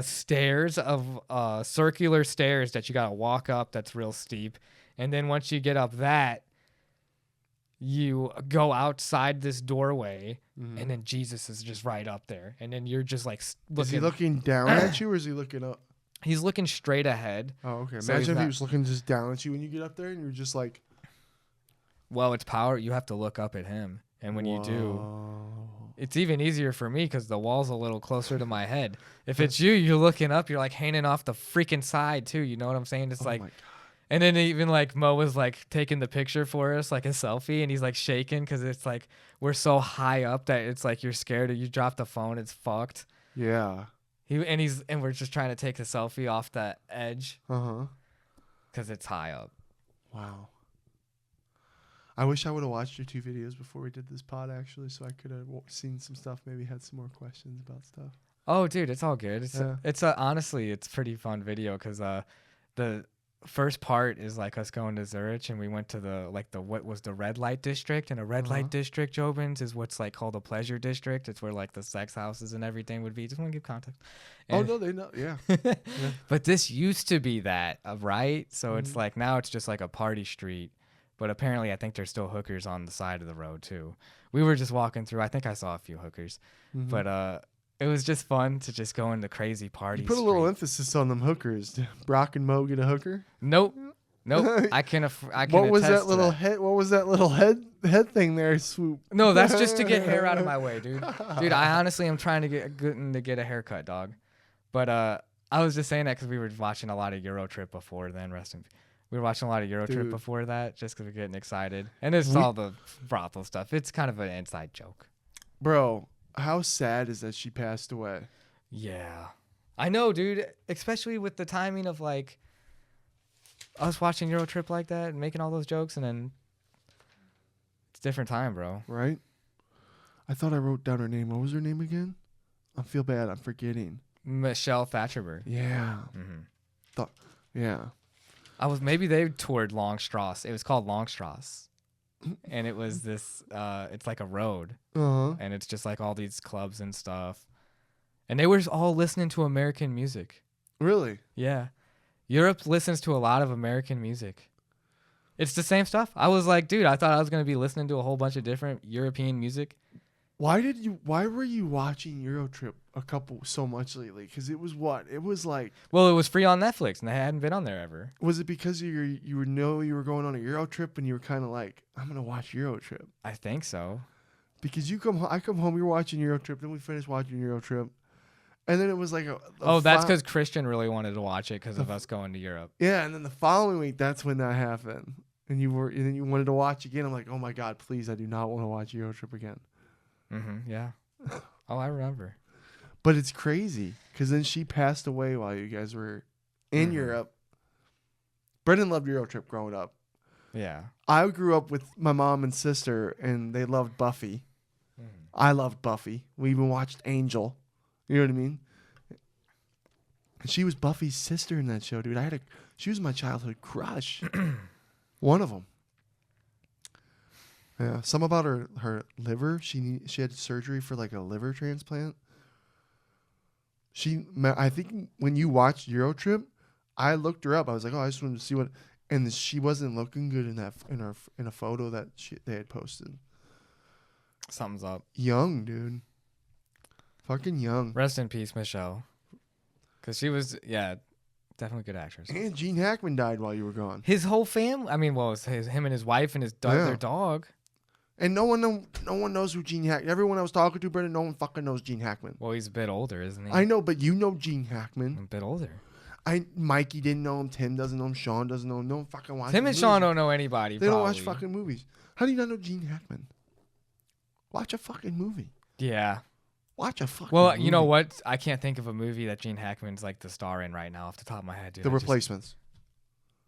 stairs of circular stairs that you gotta walk up. That's real steep, and then once you get up that, you go outside this doorway, and then Jesus is just right up there. And then you're just like looking. Is he looking down at you, or is he looking up? He's looking straight ahead. Oh, okay. So Imagine if he was looking just down at you when you get up there, and you're just like... Well, it's power. You have to look up at him. And when you do, it's even easier for me because the wall's a little closer to my head. If it's you, you're looking up, you're like hanging off the freaking side too. You know what I'm saying? It's like... my God. And then even like Mo was like taking the picture for us, like a selfie, and he's like shaking because it's like we're so high up that it's like you're scared. You drop the phone, it's fucked. Yeah. And we're just trying to take a selfie off that edge. Because it's high up. Wow. I wish I would have watched your 2 videos before we did this pod, actually, so I could have seen some stuff. Maybe had some more questions about stuff. Oh, dude, it's all good. Honestly, it's a pretty fun video because the first part is like us going to Zurich, and we went to what was the red light district, and a red light district, Jobins, is what's like called a pleasure district. It's where like the sex houses and everything would be. Just want to give context. And No, they know. Yeah. But this used to be that, right? So it's like now it's just like a party street. But apparently I think there's still hookers on the side of the road too. We were just walking through. I think I saw a few hookers. But it was just fun to just go into crazy parties. You put a little emphasis on them hookers. Did Brock and Mo get a hooker? Nope. I can What was that little head? What was that little head thing there? Swoop. No, that's just to get hair out of my way, dude. Dude, I honestly am trying to get a haircut, dog. But I was just saying that because we were watching a lot of EuroTrip before then. We were watching a lot of EuroTrip before that, just because we're getting excited. And it's all the brothel stuff. It's kind of an inside joke, bro. How sad is that she passed away? Yeah. I know, dude. Especially with the timing of like us watching EuroTrip like that and making all those jokes, and then it's a different time, bro. Right? I thought I wrote down her name. What was her name again? I feel bad. I'm forgetting. Michelle Thatcherberg. Yeah. Yeah. Maybe they toured Longstrasse. It was called Longstrasse. And it was this, it's like a road. And it's just like all these clubs and stuff. And they were all listening to American music. Really? Yeah. Europe listens to a lot of American music. It's the same stuff. I was like, dude, I thought I was going to be listening to a whole bunch of different European music. Why were you watching EuroTrip so much lately? Because it was what? It was like... Well, it was free on Netflix, and they hadn't been on there ever. Was it because you were going on a EuroTrip, and you were kind of like, I'm going to watch EuroTrip? I think so. Because I come home, you're watching EuroTrip, then we finish watching EuroTrip. And then it was like that's because Christian really wanted to watch it because of us going to Europe. Yeah, and then the following week, that's when that happened. And then you wanted to watch again. I'm like, oh my God, please, I do not want to watch EuroTrip again. Yeah. Oh, I remember. But it's crazy because then she passed away while you guys were in Europe. Brenden loved EuroTrip growing up. Yeah. I grew up with my mom and sister, and they loved Buffy. I loved Buffy. We even watched Angel. You know what I mean? And she was Buffy's sister in that show, dude. She was my childhood crush. One of them. Yeah, some about her liver. She had surgery for like a liver transplant. I think when you watched EuroTrip, I looked her up. I was like, oh, I just wanted to see what, and she wasn't looking good in a photo that they had posted. Something's up. Young, dude. Fucking young. Rest in peace, Michelle. Because she was, definitely good actress. And Gene Hackman died while you were gone. His whole family. I mean, well, it was him and his wife and their dog. And no one knows who Gene Hackman. Everyone I was talking to, Brenden, no one fucking knows Gene Hackman. Well, he's a bit older, isn't he? I know, but you know Gene Hackman. A bit older. Mikey didn't know him. Tim doesn't know him. Sean doesn't know him. No one fucking watches. Tim and Sean don't know anybody. They don't watch fucking movies. How do you not know Gene Hackman? Watch a fucking movie. Yeah. Watch a fucking Well, movie. you know what? I can't think of a movie that Gene Hackman's like the star in right now off the top of my head, dude. The Replacements.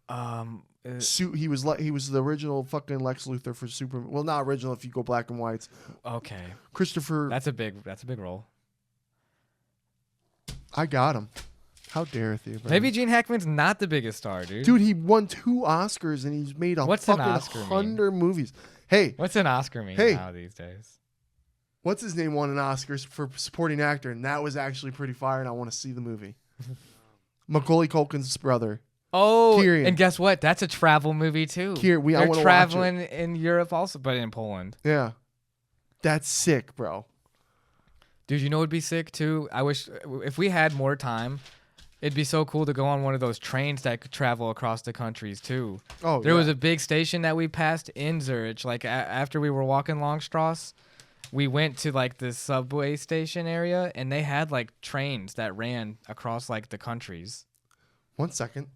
He was the original fucking Lex Luthor for Superman. Well, not original if you go black and whites. Okay. Christopher. That's a big role. I got him. How dare you, bro? Maybe Gene Hackman's not the biggest star, dude. Dude, he won 2 Oscars and he's made What's an fucking Oscar 100 movies. Hey. What's an Oscar mean now these days? What's his name won an Oscar for supporting actor, and that was actually pretty fire, and I want to see the movie. Macaulay Culkin's brother. Oh, Kieran. and guess what? That's a travel movie too. Kieran, I They're want to traveling watch it. in Europe also, but in Poland. Yeah. That's sick, bro. Dude, you know what'd be sick too? I wish if we had more time, it'd be so cool to go on one of those trains that could travel across the countries too. Oh, There was a big station that we passed in Zurich. Like after we were walking Longstrasse, we went to like the subway station area, and they had like trains that ran across like the countries. 1 second.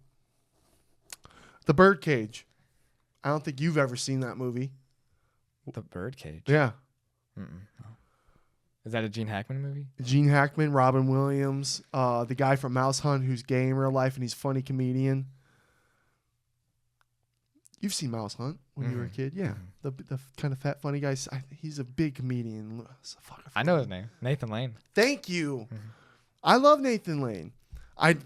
The Birdcage. I don't think you've ever seen that movie. The Birdcage. Yeah. Mm-mm. Is that a Gene Hackman movie? Gene Hackman, Robin Williams, the guy from Mouse Hunt who's gay in real life and he's a funny comedian. You've seen Mouse Hunt when you were a kid, yeah. The kind of fat funny guy. He's a big comedian. I know his name, Nathan Lane. Thank you. I love Nathan Lane. I've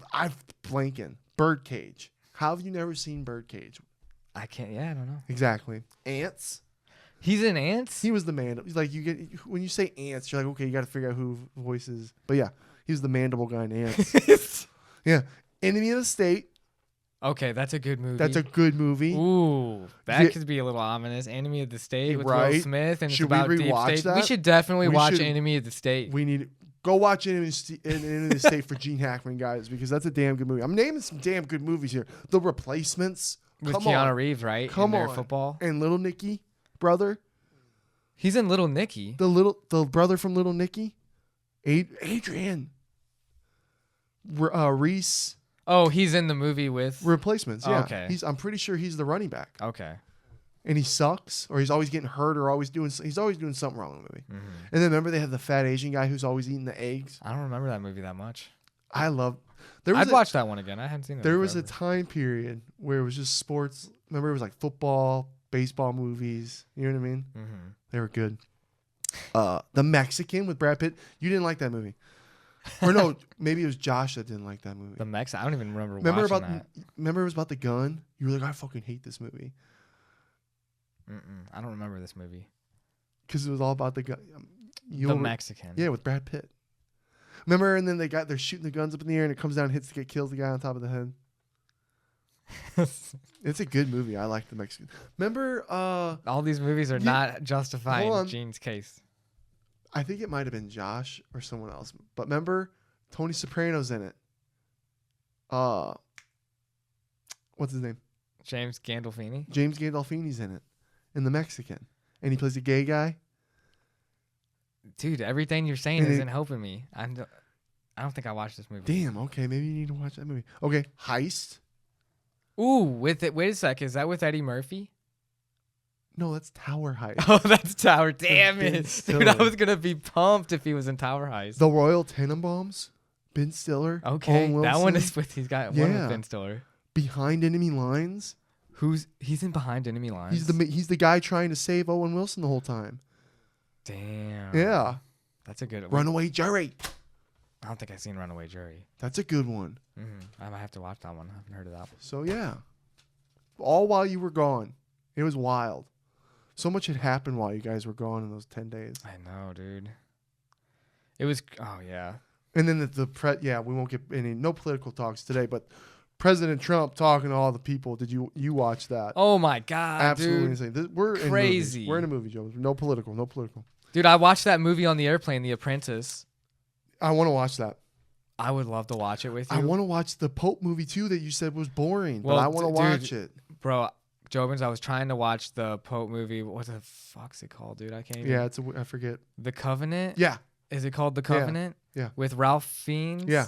blanking. Birdcage. How have you never seen Birdcage? I can't. Yeah, I don't know. Exactly. Ants. He's in Ants. He was the man. He's like you get when you say Ants, you're like, okay, you got to figure out who voices. But yeah, he was the mandible guy in Ants. Yeah. Enemy of the State. Okay, that's a good movie. That's a good movie. Ooh, that could be a little ominous. Enemy of the State with Will Smith, and should it's about we deep rewatch state. that? We should definitely watch Enemy of the State. We need go watch Enemy of the State for Gene Hackman, guys, because that's a damn good movie. I'm naming some damn good movies here. The Replacements with Keanu Reeves, right? Come on, football and Little Nicky, brother. He's in Little Nicky. The brother from Little Nicky, Adrian, Reese. Oh, he's in the movie with Replacements. Yeah. Okay. I'm pretty sure he's the running back. Okay. And he sucks, or he's always getting hurt, or he's always doing something wrong in the movie. Mm-hmm. And then remember they have the fat Asian guy who's always eating the eggs. I don't remember that movie that much. I'd watch that one again. I haven't seen it. There was a time period where it was just sports. Remember, it was like football, baseball movies. You know what I mean? Mm-hmm. They were good. The Mexican with Brad Pitt. You didn't like that movie. Or no, maybe it was Josh that didn't like that movie. The Mexican. I don't even remember watching that. Remember it was about the gun? You were like, I fucking hate this movie. I don't remember this movie. Because it was all about the gun. The Mexican. Yeah, with Brad Pitt. Remember, and then they're shooting the guns up in the air, and it comes down and kills the guy on top of the head. It's a good movie. I like the Mexican. Remember, all these movies are not justifying Gene's case. I think it might have been Josh or someone else. But remember, Tony Soprano's in it. What's his name? James Gandolfini. James Gandolfini's in it. In the Mexican. And he plays a gay guy. Dude, everything you're saying isn't helping me. I don't think I watched this movie. Damn, okay. Maybe you need to watch that movie. Okay, Heist. Ooh, wait a sec. Is that with Eddie Murphy? No, that's Tower Heist. Oh, that's Tower. Damn it. Dude, I was going to be pumped if he was in Tower Heist. The Royal Tenenbaums. Ben Stiller. Okay, that one is with, he's got one with Ben Stiller. Behind Enemy Lines. He's in Behind Enemy Lines? He's the guy trying to save Owen Wilson the whole time. Damn. Yeah. That's a good one. Runaway Jury. I don't think I've seen Runaway Jury. That's a good one. I might have to watch that one. I haven't heard of that one. So, yeah. All while you were gone. It was wild. So much had happened while you guys were gone in those 10 days. I know, dude. It was, oh, yeah. And then we won't get no political talks today, but President Trump talking to all the people. Did you watch that? Oh, my God, absolutely dude. insane. We're crazy. We're in a movie, Joe. No political. Dude, I watched that movie on the airplane, The Apprentice. I want to watch that. I would love to watch it with you. I want to watch the Pope movie, too, that you said was boring, but I want to watch it. Bro, Jobins, I was trying to watch the Pope movie. What the fuck's it called, dude? I can't even. Yeah, I forget. The Covenant? Yeah. Is it called The Covenant? Yeah. With Ralph Fiennes? Yeah.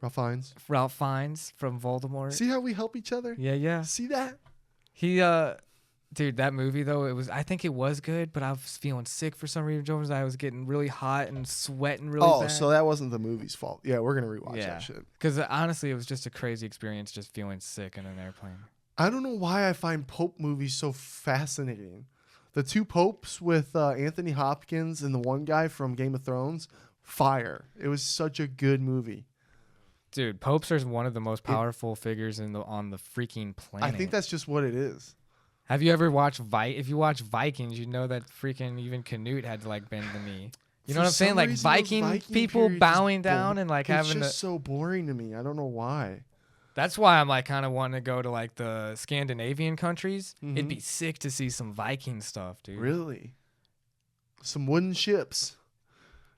Ralph Fiennes. Ralph Fiennes from Voldemort. See how we help each other? Yeah. See that? Dude, that movie though, I think it was good, but I was feeling sick for some reason. Jones, I was getting really hot and sweating really bad. Oh, so that wasn't the movie's fault. Yeah, we're gonna rewatch that shit. Because honestly, it was just a crazy experience, just feeling sick in an airplane. I don't know why I find Pope movies so fascinating. The two popes with Anthony Hopkins and the one guy from Game of Thrones, fire. It was such a good movie. Dude, popes are one of the most powerful figures on the freaking planet. I think that's just what it is. Have you ever watched If you watch Vikings, you know that freaking even Canute had to like bend the knee. You know what I'm saying? Like Viking people bowing down and like having It's just so boring to me. I don't know why. That's why I'm like kind of wanting to go to like the Scandinavian countries. It'd be sick to see some Viking stuff, dude. Really? Some wooden ships.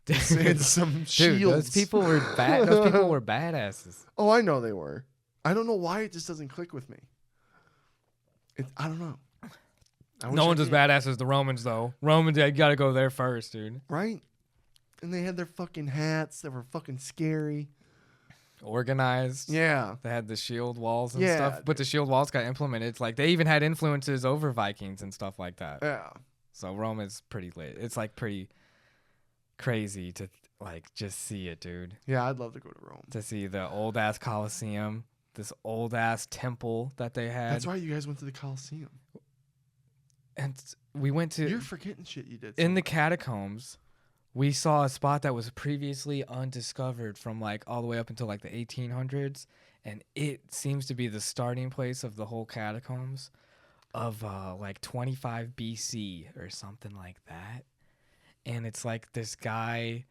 And some shields. Dude, those people were Those people were badasses. Oh, I know they were. I don't know why it just doesn't click with me. I don't know. No one's as badass as the Romans, though. Romans, you gotta go there first, dude. Right? And they had their fucking hats that were fucking scary. Organized. Yeah. They had the shield walls and stuff. But the shield walls got implemented. It's like they even had influences over Vikings and stuff like that. Yeah. So Rome is pretty lit. It's like pretty crazy to like just see it, dude. Yeah, I'd love to go to Rome. To see the old ass Colosseum, this old ass temple that they had. That's why you guys went to the Colosseum. And we went to. You're forgetting shit you did. In the catacombs, we saw a spot that was previously undiscovered from like all the way up until like the 1800s, and it seems to be the starting place of the whole catacombs of like 25 BC or something like that. And it's like this guy.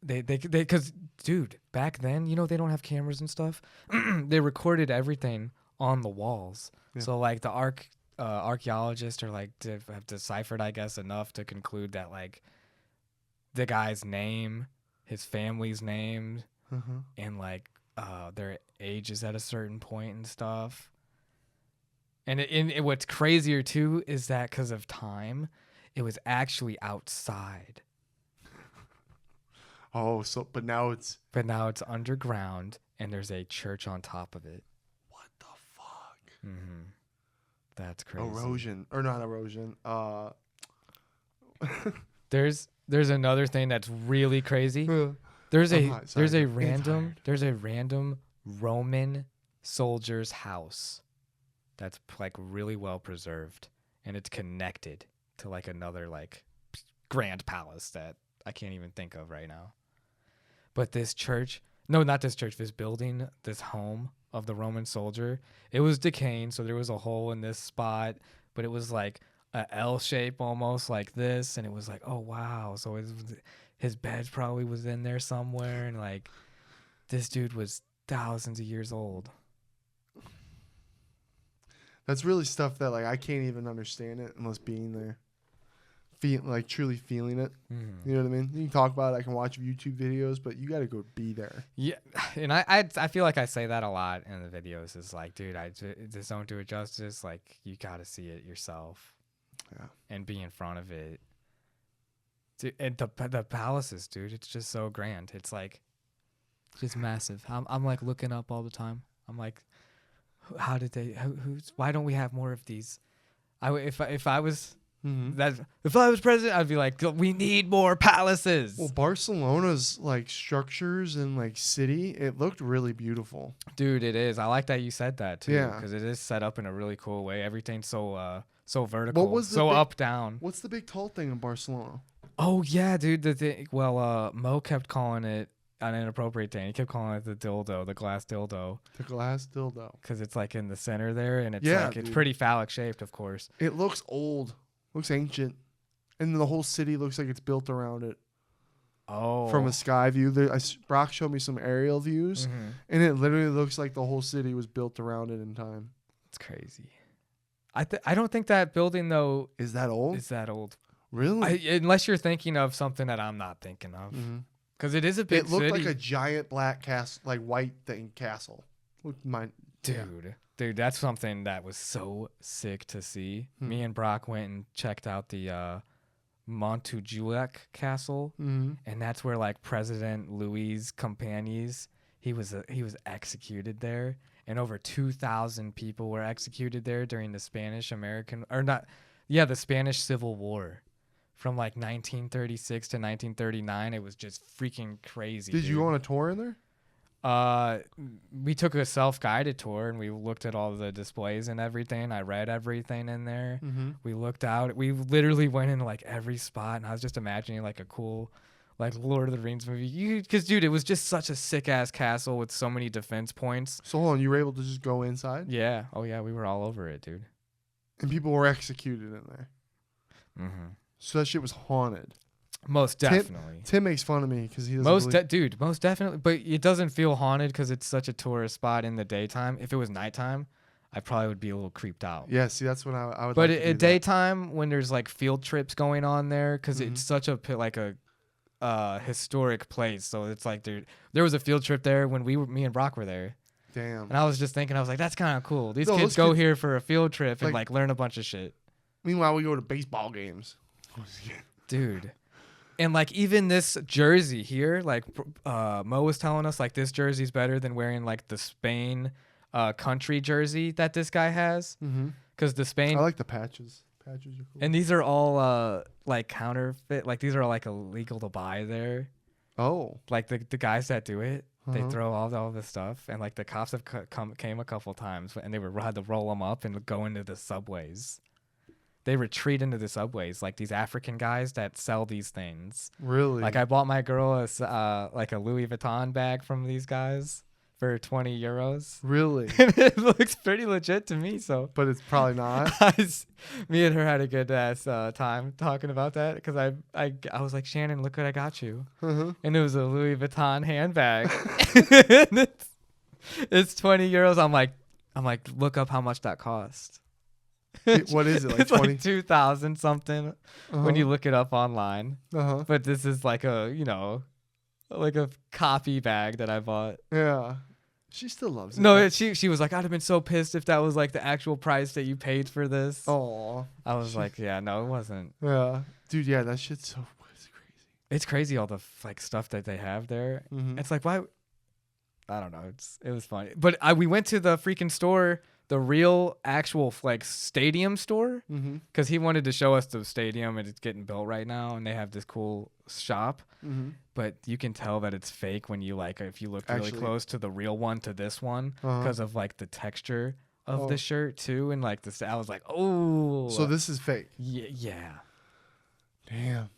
Because dude, back then, you know, they don't have cameras and stuff. They recorded everything on the walls. Yeah. So like the archaeologists are like have deciphered, I guess, enough to conclude that like the guy's name, his family's name, and like their ages at a certain point and stuff. And what's crazier too is that because of time, it was actually outside. Oh, but now it's underground, and there's a church on top of it. What the fuck? Mm-hmm. That's crazy. Erosion, or not erosion? There's another thing that's really crazy. There's a random Roman soldier's house that's like really well preserved, and it's connected to like another like grand palace that I can't even think of right now. But this church, no, not this church, this building, this home of the Roman soldier, it was decaying, so there was a hole in this spot, but it was like a L shape almost like this, and it was like, oh wow, so his bed probably was in there somewhere, and like this dude was thousands of years old. That's really stuff that like I can't even understand it unless being there. Truly feeling it. You know what I mean? You can talk about it. I can watch YouTube videos, but you got to go be there. Yeah, and I feel like I say that a lot in the videos. It's like, dude, I just don't do it justice. Like, you got to see it yourself. Yeah. And be in front of it. Dude, and the palaces, dude, it's just so grand. It's like, just massive. I'm like looking up all the time. I'm like, how did they? Why don't we have more of these? If I was. If I was president, I'd be like, we need more palaces. Well, Barcelona's like structures and like city, it looked really beautiful. Dude, it is. I like that you said that too. Yeah, because it is set up in a really cool way. Everything's so vertical. What was up down? What's the big tall thing in Barcelona? Oh yeah, dude. Mo kept calling it an inappropriate thing. He kept calling it the dildo, the glass dildo. The glass dildo. Because it's like in the center there, and it's pretty phallic shaped, of course. It looks old. Looks ancient. And the whole city looks like it's built around it. Oh. From a sky view. Brock showed me some aerial views, and it literally looks like the whole city was built around it in time. It's crazy. I don't think that building, though... Is that old? Is that old. Really? Unless you're thinking of something that I'm not thinking of. Because it is a big city. It looked like a giant black castle, like white thing castle. Dude, that's something that was so sick to see. Me and Brock went and checked out the Montjuic Castle, and that's where like President Louis Companys, he was executed there, and over 2,000 people were executed there during the the Spanish Civil War. From like 1936 to 1939, it was just freaking crazy. Did you go on a tour in there? We took a self-guided tour and we looked at all the displays and everything. I read everything in there. We looked out. We literally went in like every spot, and I was just imagining like a cool, like Lord of the Rings movie. Because dude, it was just such a sick-ass castle with so many defense points. So hold on, you were able to just go inside? Yeah. Oh yeah, we were all over it, dude. And people were executed in there. So that shit was haunted. Most definitely. Tim makes fun of me because he doesn't most definitely. But it doesn't feel haunted because it's such a tourist spot in the daytime. If it was nighttime, I probably would be a little creeped out. Yeah, see, that's what I would. But like at daytime, when there's like field trips going on there, because it's such a historic place. So it's like there was a field trip there when me and Brock were there. Damn. And I was just thinking, I was like, that's kind of cool. These kids go here for a field trip and like learn a bunch of shit. Meanwhile, we go to baseball games. Dude. And like even this jersey here, like Mo was telling us, like this jersey's better than wearing like the Spain country jersey that this guy has. Because the Spain, I like the patches. Patches are cool. And these are all like counterfeit. Like these are like illegal to buy there. Oh, like the guys that do it, they throw all this stuff, and like the cops have came a couple times, and they had to roll them up and go into the subways. They retreat into the subways, like these African guys that sell these things. Really? Like I bought my girl like a Louis Vuitton bag from these guys for 20 euros. Really? It looks pretty legit to me. So, but it's probably not. Me and her had a good ass time talking about that because I was like, Shannon, look what I got you, and it was a Louis Vuitton handbag. It's 20 euros. I'm like, look up how much that cost. What is it, like it's 20? Like 2,000 something when you look it up online. But this is like like a copy bag that I bought. Yeah, she still loves it. No, she was like, I'd have been so pissed if that was like the actual price that you paid for this. Oh, I was like, yeah, no, it wasn't. Yeah, dude, yeah, that shit's so crazy. It's crazy all the like stuff that they have there. It's like, why? I don't know. It was funny, but we went to the freaking store. The real actual like stadium store, because he wanted to show us the stadium and it's getting built right now, and they have this cool shop. But you can tell that it's fake when you if you look really close to the real one to this one, because of like the texture of the shirt too, and like I was like, oh, so this is fake. Yeah. Damn.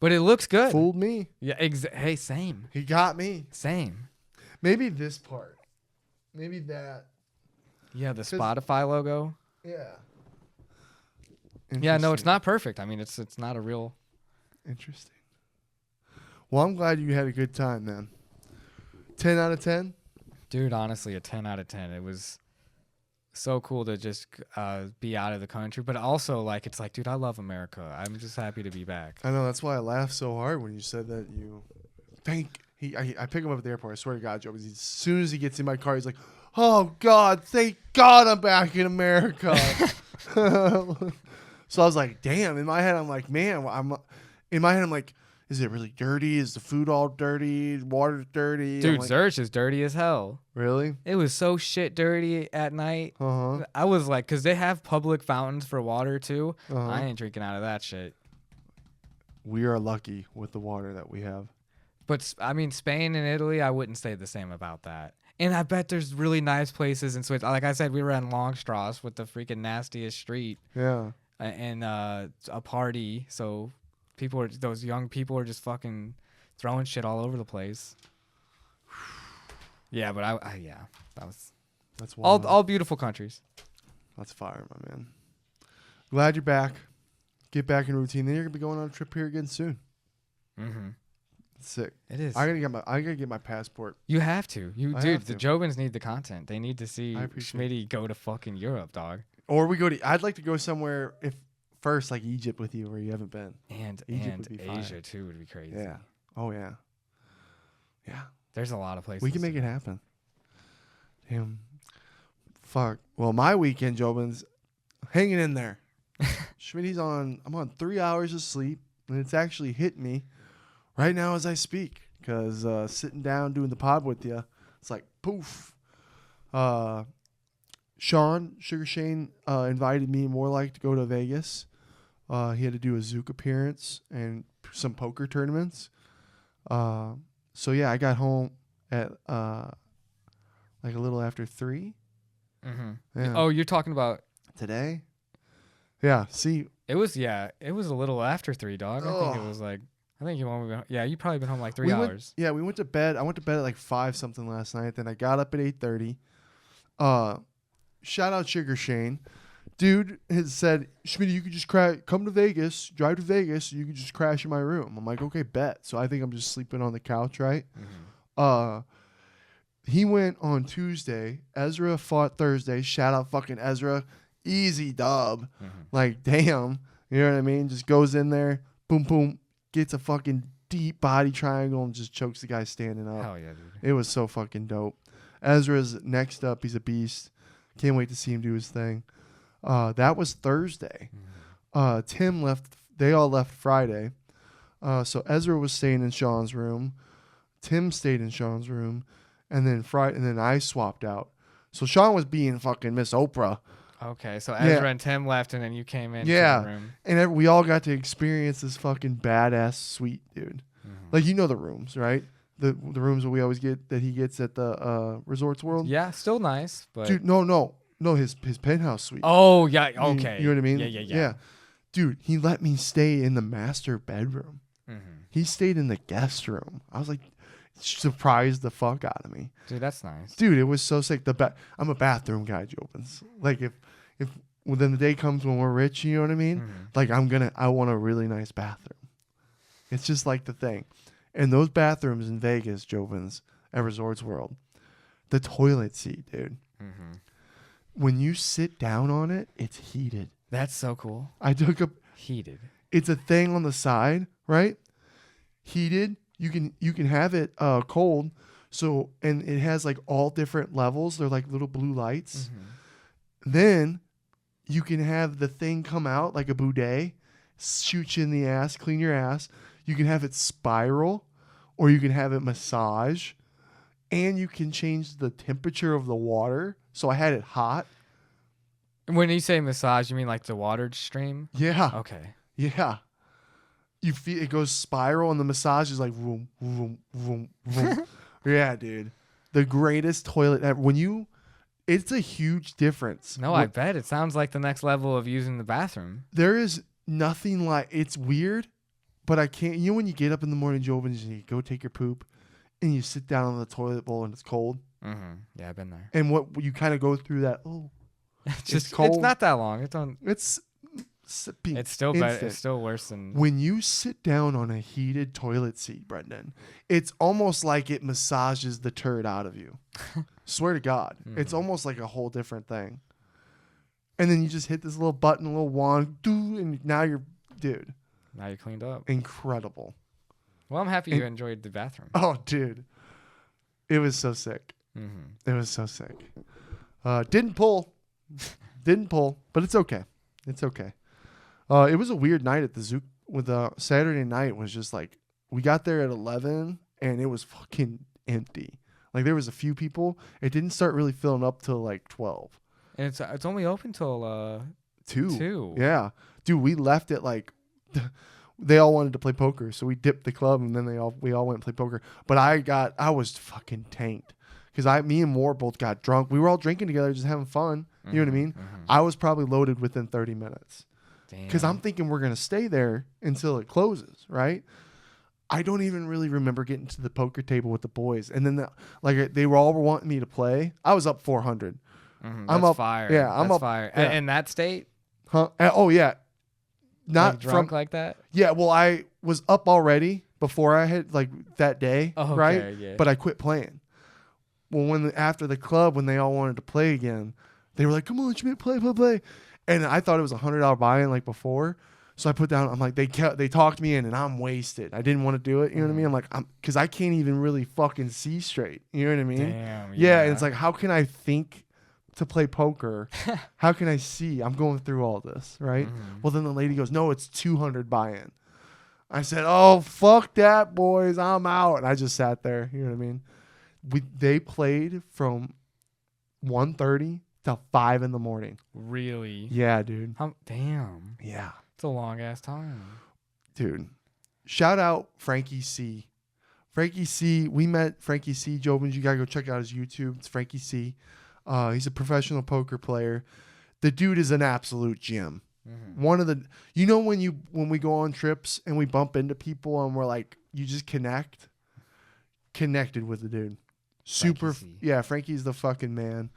But it looks good. Fooled me. Yeah. Hey, same. He got me. Same. Maybe this part. Maybe that. Yeah, the Spotify logo. Yeah. Yeah, no, it's not perfect. I mean, it's not a real. Interesting. Well, I'm glad you had a good time, then. 10 out of 10? Dude, honestly, a 10 out of 10. It was so cool to just be out of the country. But also, like, it's like, dude, I love America. I'm just happy to be back. I know. That's why I laughed so hard when you said that you... I pick him up at the airport. I swear to God, Joe. As soon as he gets in my car, he's like... Oh, God, thank God I'm back in America. So I was like, damn. In my head, I'm like, man, I'm like, is it really dirty? Is the food all dirty? Water's dirty? Dude, like, Zurich is dirty as hell. Really? It was so shit dirty at night. I was like, because they have public fountains for water, too. I ain't drinking out of that shit. We are lucky with the water that we have. But, I mean, Spain and Italy, I wouldn't say the same about that. And I bet there's really nice places in Switzerland. Like I said, we were in Longstrasse with the freaking nastiest street. Yeah. And a party. So those young people are just fucking throwing shit all over the place. Yeah, but that's wild. All beautiful countries. That's fire, my man. Glad you're back. Get back in routine. Then you're gonna be going on a trip here again soon. Sick. It is. I gotta get my passport. You have to. Dude, the Jobins need the content. They need to see Schmitty go to fucking Europe, dog. Or I'd like to go somewhere first like Egypt with you where you haven't been. And Egypt would be Asia fire. too would be crazy. Yeah. Oh yeah. Yeah. There's a lot of places. We can make it happen. Damn. Fuck. Well, my weekend, Jobin's hanging in there. Schmitty's I'm on 3 hours of sleep, and it's actually hit me right now as I speak. Because sitting down doing the pod with you, it's like poof. Sugar Shane invited me more like to go to Vegas. He had to do a Zook appearance and some poker tournaments. So yeah, I got home at like a little after 3. Mm-hmm. Yeah. Oh, you're talking about today? Yeah. See, it was a little after 3, dog. I think it was like. I think you you probably been home like 3 hours. We went to bed. I went to bed at like 5 something last night. Then I got up at 8:30. Shout out Sugar Shane. Dude has said, Schmitty, you could just come to Vegas, drive to Vegas, you could just crash in my room. I'm like, okay, bet. So I think I'm just sleeping on the couch, right? Mm-hmm. He went on Tuesday. Ezra fought Thursday. Shout out fucking Ezra. Easy dub. Mm-hmm. Like, damn. You know what I mean? Just goes in there, boom, boom. Gets a fucking deep body triangle and just chokes the guy standing up. Hell yeah, dude. It was so fucking dope. Ezra's next up. He's a beast. Can't wait to see him do his thing. That was Thursday. Mm-hmm. Tim left. They all left Friday. So Ezra was staying in Sean's room. Tim stayed in Sean's room. And then I swapped out. So Sean was being fucking Miss Oprah. Okay, so Ezra and Tim left, and then you came in. Yeah, the room. And we all got to experience this fucking badass suite, dude. Mm-hmm. Like, you know the rooms, right? The rooms that we always get that he gets at the Resorts World. Yeah, still nice, but dude, no, his penthouse suite. Oh yeah, okay. You know what I mean? Yeah. Dude, he let me stay in the master bedroom. Mm-hmm. He stayed in the guest room. I was like, surprised the fuck out of me. Dude, that's nice. Dude, it was so sick. I'm a bathroom guy, Jobins. Like if then the day comes when we're rich, you know what I mean? Mm-hmm. Like I want a really nice bathroom. It's just like the thing. And those bathrooms in Vegas, Jobins, at Resorts World, the toilet seat, dude. Mm-hmm. When you sit down on it, it's heated. That's so cool. I took heated. It's a thing on the side, right? Heated. You can have it cold. So, and it has like all different levels. They're like little blue lights. Mm-hmm. Then you can have the thing come out like a bidet, shoot you in the ass, clean your ass. You can have it spiral, or you can have it massage, and you can change the temperature of the water. So I had it hot. When you say massage, you mean like the water stream? Yeah. Okay. Yeah. You feel it goes spiral, and the massage is like vroom, vroom, vroom, vroom. Yeah, dude. The greatest toilet ever. It's a huge difference. No, I bet. It sounds like the next level of using the bathroom. There is nothing like, it's weird, but I can't. You know when you get up in the morning, Jovins, and you go take your poop, and you sit down on the toilet bowl and it's cold? Mm-hmm. Yeah, I've been there. And what you kind of go through that, it's cold. It's not that long. It's still better. It's still worse than when you sit down on a heated toilet seat, Brenden. It's almost like it massages the turd out of you. Swear to God, it's almost like a whole different thing. And then you just hit this little button, a little wand, and now you're cleaned up. Incredible. Well, I'm happy you enjoyed the bathroom. Oh, dude, it was so sick. Mm-hmm. It was so sick. Didn't pull, but it's okay. It's okay. It was a weird night at the zoo. With Saturday night was just like, we got there at 11 and it was fucking empty. Like there was a few people. It didn't start really filling up till like 12. And it's only open till 2. Yeah, dude, we left it like they all wanted to play poker, so we dipped the club and then we all went and played poker. But I was fucking tanked because me and Moore both got drunk. We were all drinking together, just having fun. You know what I mean? Mm-hmm. I was probably loaded within 30 minutes. Because I'm thinking we're going to stay there until it closes, right? I don't even really remember getting to the poker table with the boys. And then they were all wanting me to play. I was up 400. Mm-hmm. I'm up fire. Yeah, I'm up fire. Yeah. In that state? Huh? Oh, yeah. Not like drunk like that? Yeah, well, I was up already before I had that day, right? Yeah. But I quit playing. Well, after the club, when they all wanted to play again, they were like, come on, Schmidt, play. And I thought it was $100 buy-in like before. So I put down, I'm like, they talked me in and I'm wasted. I didn't want to do it. You know what I mean? I'm like, because I can't even really fucking see straight. You know what I mean? Damn. Yeah. And it's like, how can I think to play poker. How can I see? I'm going through all this, right? Well, then the lady goes, no, it's 200 buy-in. I said, oh, fuck that, boys. I'm out. And I just sat there. You know what I mean? They played from 1:30 to 5 in the morning. Really? Yeah, dude. Damn. Yeah. It's a long-ass time. Dude. Shout out Frankie C. Frankie C. We met Frankie C. Jobins. You got to go check out his YouTube. It's Frankie C. He's a professional poker player. The dude is an absolute gem. One of the, when we go on trips and we bump into people and we're like, you just connected with the dude. Super. Yeah. Frankie's the fucking man.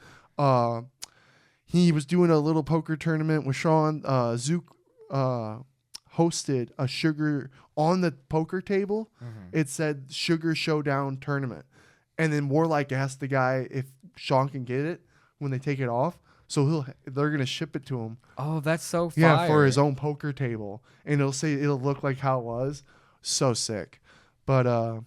He was doing a little poker tournament with Sean. Zook hosted a sugar on the poker table. It said Sugar Showdown Tournament. And then Warlike asked the guy if Sean can get it when they take it off. So they're going to ship it to him. Oh, that's so fire. Yeah, for his own poker table. And it'll look like how it was. So sick. But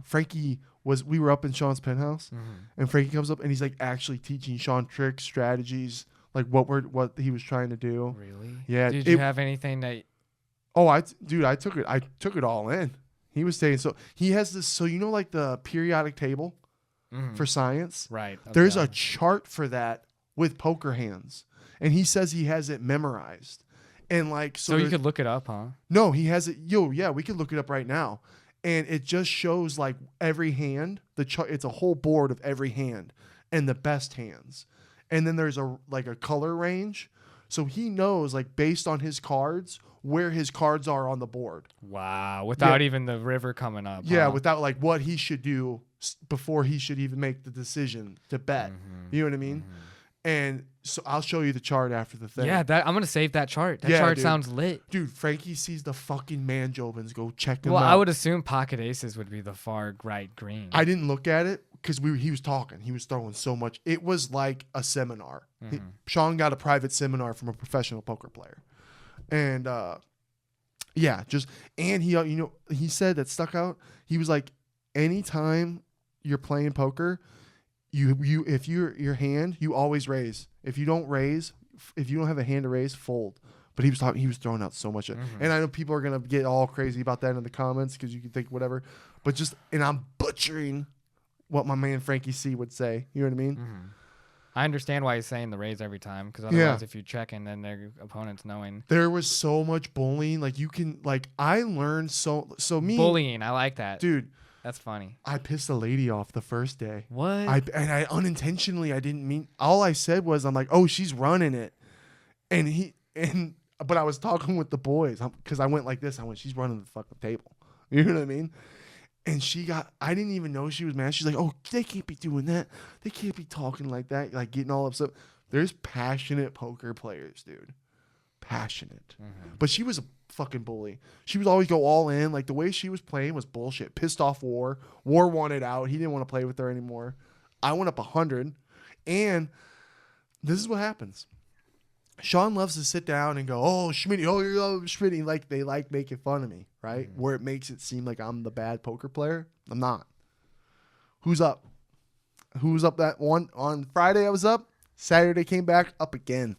Frankie we were up in Sean's penthouse, and Frankie comes up and he's like actually teaching Sean tricks, strategies, like what he was trying to do. Really? Yeah. Did you have anything that? Oh, I took it all in. He was saying, so he has this, so like the periodic table for science, right? Okay. There's a chart for that with poker hands, and he says he has it memorized, and like so you could look it up, huh? No, he has it. Yeah, we could look it up right now. And it just shows like every hand, it's a whole board of every hand and the best hands. And then there's a color range. So he knows like based on his cards, where his cards are on the board. Wow. Without even the river coming up. Yeah. Huh? Without like what he should do before he should even make the decision to bet. You know what I mean? And so I'll show you the chart after the thing. Yeah, I'm gonna save that chart. That chart sounds lit. Dude, Frankie sees the fucking man Jobins. Go check him out. Well, I would assume pocket aces would be the far right green. I didn't look at it because he was talking. He was throwing so much. It was like a seminar. Sean got a private seminar from a professional poker player, and he said that stuck out. He was like, anytime you're playing poker, if your hand, you always raise. If you don't have a hand to raise, fold. But he was throwing out so much. And I know people are gonna get all crazy about that in the comments because you can think whatever. But and I'm butchering what my man Frankie C would say. You know what I mean? I understand why he's saying the raise every time, because otherwise if you check and then their opponent's knowing. There was so much bullying. Like I learned so me bullying. I like that, dude. That's funny. I pissed a lady off the first day. What? I unintentionally, I didn't mean. All I said was, I'm like, oh, she's running it, but I was talking with the boys because I went like this. I went, she's running the fucking table. You know what I mean? And I didn't even know she was mad. She's like, oh, they can't be doing that. They can't be talking like that, like getting all upset. There's passionate poker players, dude. Passionate. But she was a fucking bully. She was always go all in. Like the way she was playing was bullshit. Pissed off War. War wanted out. He didn't want to play with her anymore. I went up 100. And this is what happens. Sean loves to sit down and go, oh, Schmitty, oh, you love Schmitty. Like they like making fun of me, right? Where it makes it seem like I'm the bad poker player. I'm not. Who's up? Who's up that one? On Friday I was up. Saturday came back up again.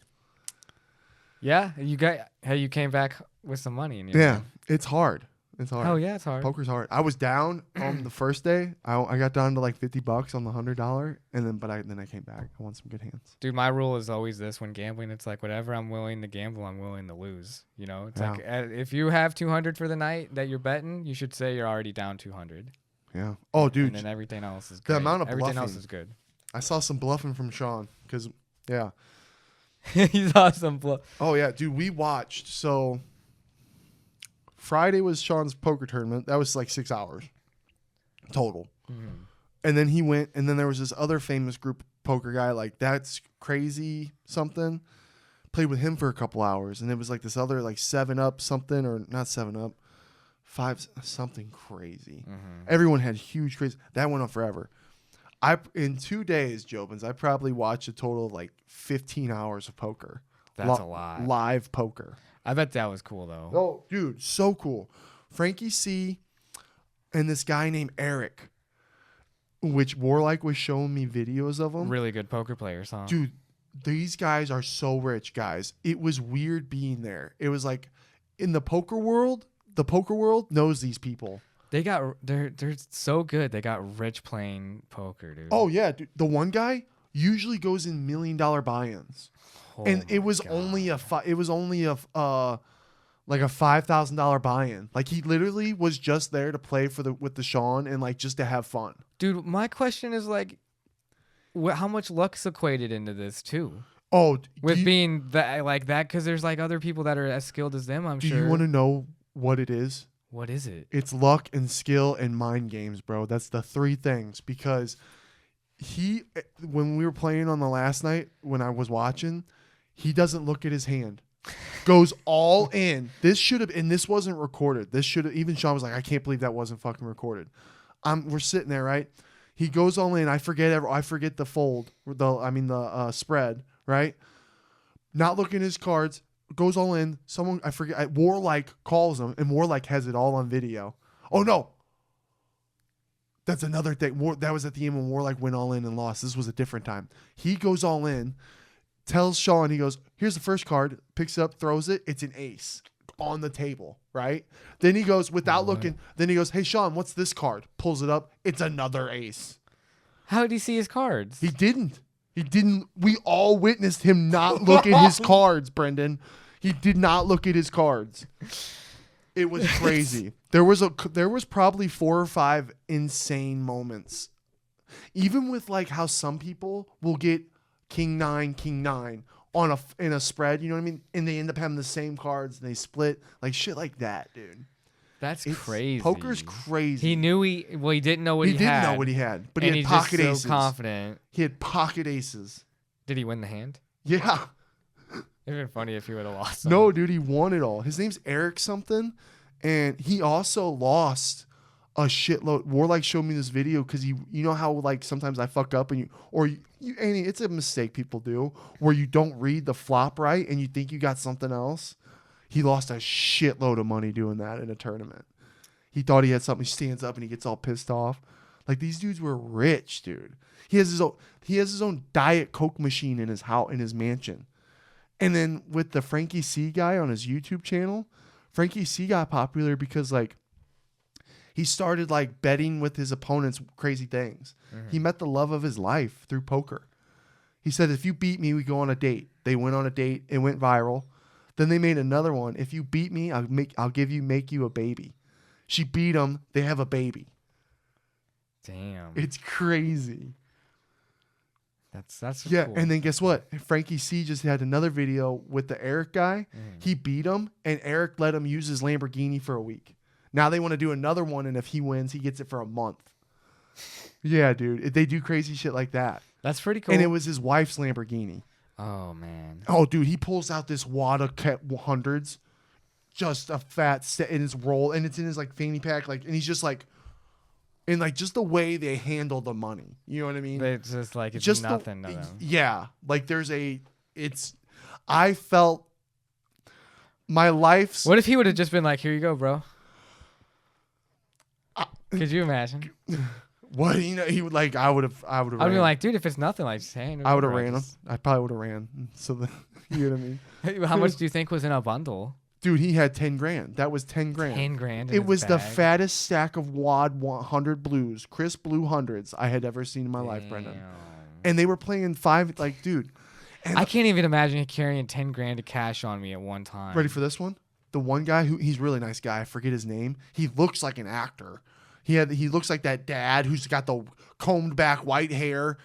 Yeah, you came back with some money in your hand. It's hard. It's hard. Oh yeah, it's hard. Poker's hard. I was down on the first day. I got down to like $50 on the $100, and then I came back. I won some good hands. Dude, my rule is always this: when gambling, it's like whatever I'm willing to gamble, I'm willing to lose. You know, it's like if you have 200 for the night that you're betting, you should say you're already down 200. Yeah. Oh, dude. And then everything else is the great. amount of everything bluffing. else is good. I saw some bluffing from Sean because He's awesome. Oh yeah, dude. We watched. So Friday was Sean's poker tournament. That was like 6 hours total. And then he went, and then there was this other famous group poker guy, like That's Crazy something. Played with him for a couple hours, and it was like this other like 7-Up something, or not 7-Up, 5 something crazy. Everyone had huge crazy. That went on forever. In 2 days, Jobins, I probably watched a total of like 15 hours of poker. That's a lot. Live poker. I bet that was cool though. Oh, dude, so cool. Frankie C and this guy named Eric. which Warlike was showing me videos of them. Really good poker players, huh? Dude, these guys are so rich, guys. It was weird being there. It was like in the poker world knows these people. They're so good. They got rich playing poker, dude. Oh yeah, dude. The one guy usually goes in $1 million buy-ins. And it was only a like a $5,000 buy-in. Like he literally was just there to play with the Sean and like just to have fun. Dude, my question is like, how much luck's equated into this too? Oh, being that like that, because there's like other people that are as skilled as them. I'm sure. Do you want to know what it is? What is it? It's luck and skill and mind games, bro. That's the three things. Because when we were playing on the last night, when I was watching, he doesn't look at his hand. Goes all in. This should have, and this wasn't recorded. This should have, even Sean was like, I can't believe that wasn't fucking recorded. We're sitting there, right? He goes all in. I forget the fold, the spread, right? Not looking at his cards. Goes all in. Someone, I forget, Warlike calls him, and Warlike has it all on video. Oh no, that's another thing. That was at the end when Warlike went all in and lost. This was a different time. He goes all in, tells Sean, he goes, here's the first card, picks it up, throws it. It's an ace on the table, right? Then he goes, without looking, then he goes, hey Sean, what's this card? Pulls it up. It's another ace. How did he see his cards? He didn't. We all witnessed him not look at his cards, Brenden. He did not look at his cards. It was crazy. There was probably 4 or 5 insane moments. Even with like how some people will get king 9 in a spread, you know what I mean? And they end up having the same cards and they split, like shit like that, dude. That's crazy. Poker's crazy. He knew he didn't know what he had. He didn't know what he had, but he had pocket aces. So confident. He had pocket aces. Did he win the hand? Yeah. It'd been funny if he would have lost. No, dude, he won it all. His name's Eric something, and he also lost a shitload. Warlike showed me this video because you know how like sometimes I fuck up and Annie, it's a mistake people do where you don't read the flop right and you think you got something else. He lost a shitload of money doing that in a tournament. He thought he had something. He stands up and he gets all pissed off. Like these dudes were rich, dude. He has his own Diet Coke machine in his house, in his mansion. And then with the Frankie C guy on his YouTube channel, Frankie C got popular because like he started like betting with his opponents crazy things. Mm-hmm. He met the love of his life through poker. He said, if you beat me, we go on a date. They went on a date. It went viral. Then they made another one. If you beat me, I'll make you a baby. She beat him. They have a baby. Damn. It's crazy. That's yeah. Cool. And then guess what? Frankie C just had another video with the Eric guy. He beat him, and Eric let him use his Lamborghini for a week. Now they want to do another one, and if he wins, he gets it for a month. Yeah, dude. They do crazy shit like that. That's pretty cool. And it was his wife's Lamborghini. Oh, man. Oh, dude, he pulls out this wad of hundreds, just a fat set in his roll, and it's in his like fanny pack, like, and he's just like, and like just the way they handle the money, you know what I mean? It's just like it's just nothing to them. Yeah, like I felt my life's. What if he would have just been like, "Here you go, bro"? Could you imagine? What he would like? I would have. I'd be like, dude, if it's nothing, like, just hand it. I would have ran him. I probably would have ran. So you know what I mean? How much do you think was in a bundle? Dude, he had 10 grand. That was 10 grand. 10 grand. It was the fattest stack of wad 100 blues, crisp blue hundreds I had ever seen in my life, Brenden. And they were playing 5, like, dude. And I can't even imagine carrying 10 grand of cash on me at one time. Ready for this one? The one guy he's a really nice guy. I forget his name. He looks like an actor. He looks like that dad who's got the combed back white hair.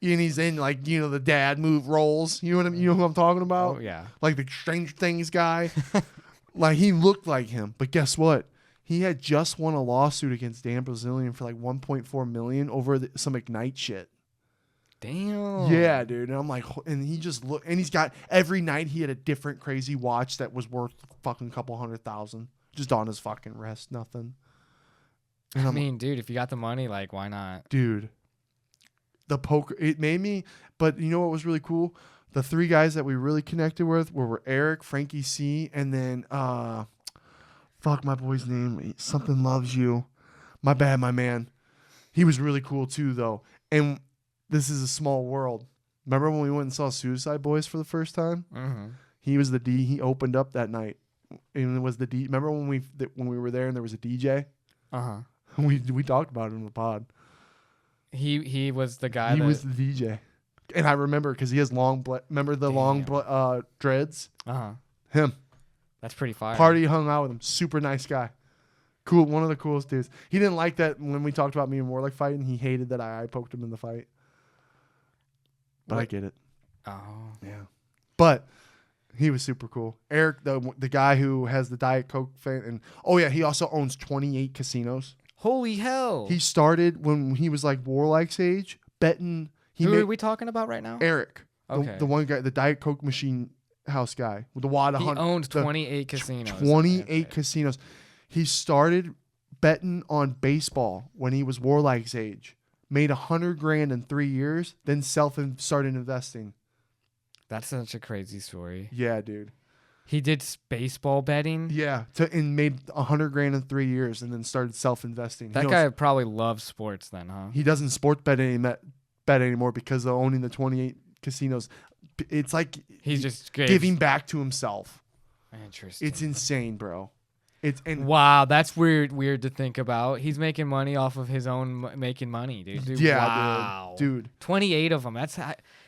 And he's in like, you know, the dad move roles. You know what I mean? You know who I'm talking about? Oh, yeah. Like the Stranger Things guy. Like he looked like him. But guess what? He had just won a lawsuit against Dan Brazilian for like 1.4 million over some Ignite shit. Damn. Yeah, dude. And I'm like, and he just looked, and he's got every night he had a different crazy watch that was worth fucking a couple $100,000 just on his fucking wrist. Nothing. And I mean, dude, if you got the money, like, why not? Dude. The poker, it made me, but you know what was really cool? The 3 guys that we really connected with were Eric, Frankie C, and then, fuck my boy's name, something loves you. My bad, my man. He was really cool too, though. And this is a small world. Remember when we went and saw Suicide Boys for the first time? Mm-hmm. He was the D. He opened up that night, and it was the D. Remember when we were there and there was a DJ? We talked about it in the pod. He was the guy. He was the DJ, and I remember because he has long. Remember the long dreads? Him. That's pretty fire. Party hung out with him. Super nice guy. Cool. One of the coolest dudes. He didn't like that when we talked about me and Warlick fighting. He hated that I poked him in the fight. But I get it. Oh. Yeah. But he was super cool. Eric, the guy who has the Diet Coke fan, and he also owns 28 casinos. Holy hell! He started when he was like Warlike's age, betting. Who are we talking about right now? Eric, okay, the one guy, the Diet Coke machine house guy with the wad of. He owns 28 casinos. 28 casinos. He started betting on baseball when he was Warlike's age. Made $100,000 in 3 years, then started investing. That's such a crazy story. Yeah, dude. He did baseball betting. Yeah, and made $100,000 in 3 years, and then started self-investing. That guy probably loves sports, then, huh? He doesn't sports bet anymore because of owning the 28 casinos. It's like he's just giving back to himself. Interesting. It's insane, bro. Wow, that's weird to think about. He's making money off of his own making money, dude. Yeah, wow. dude. 28 of them.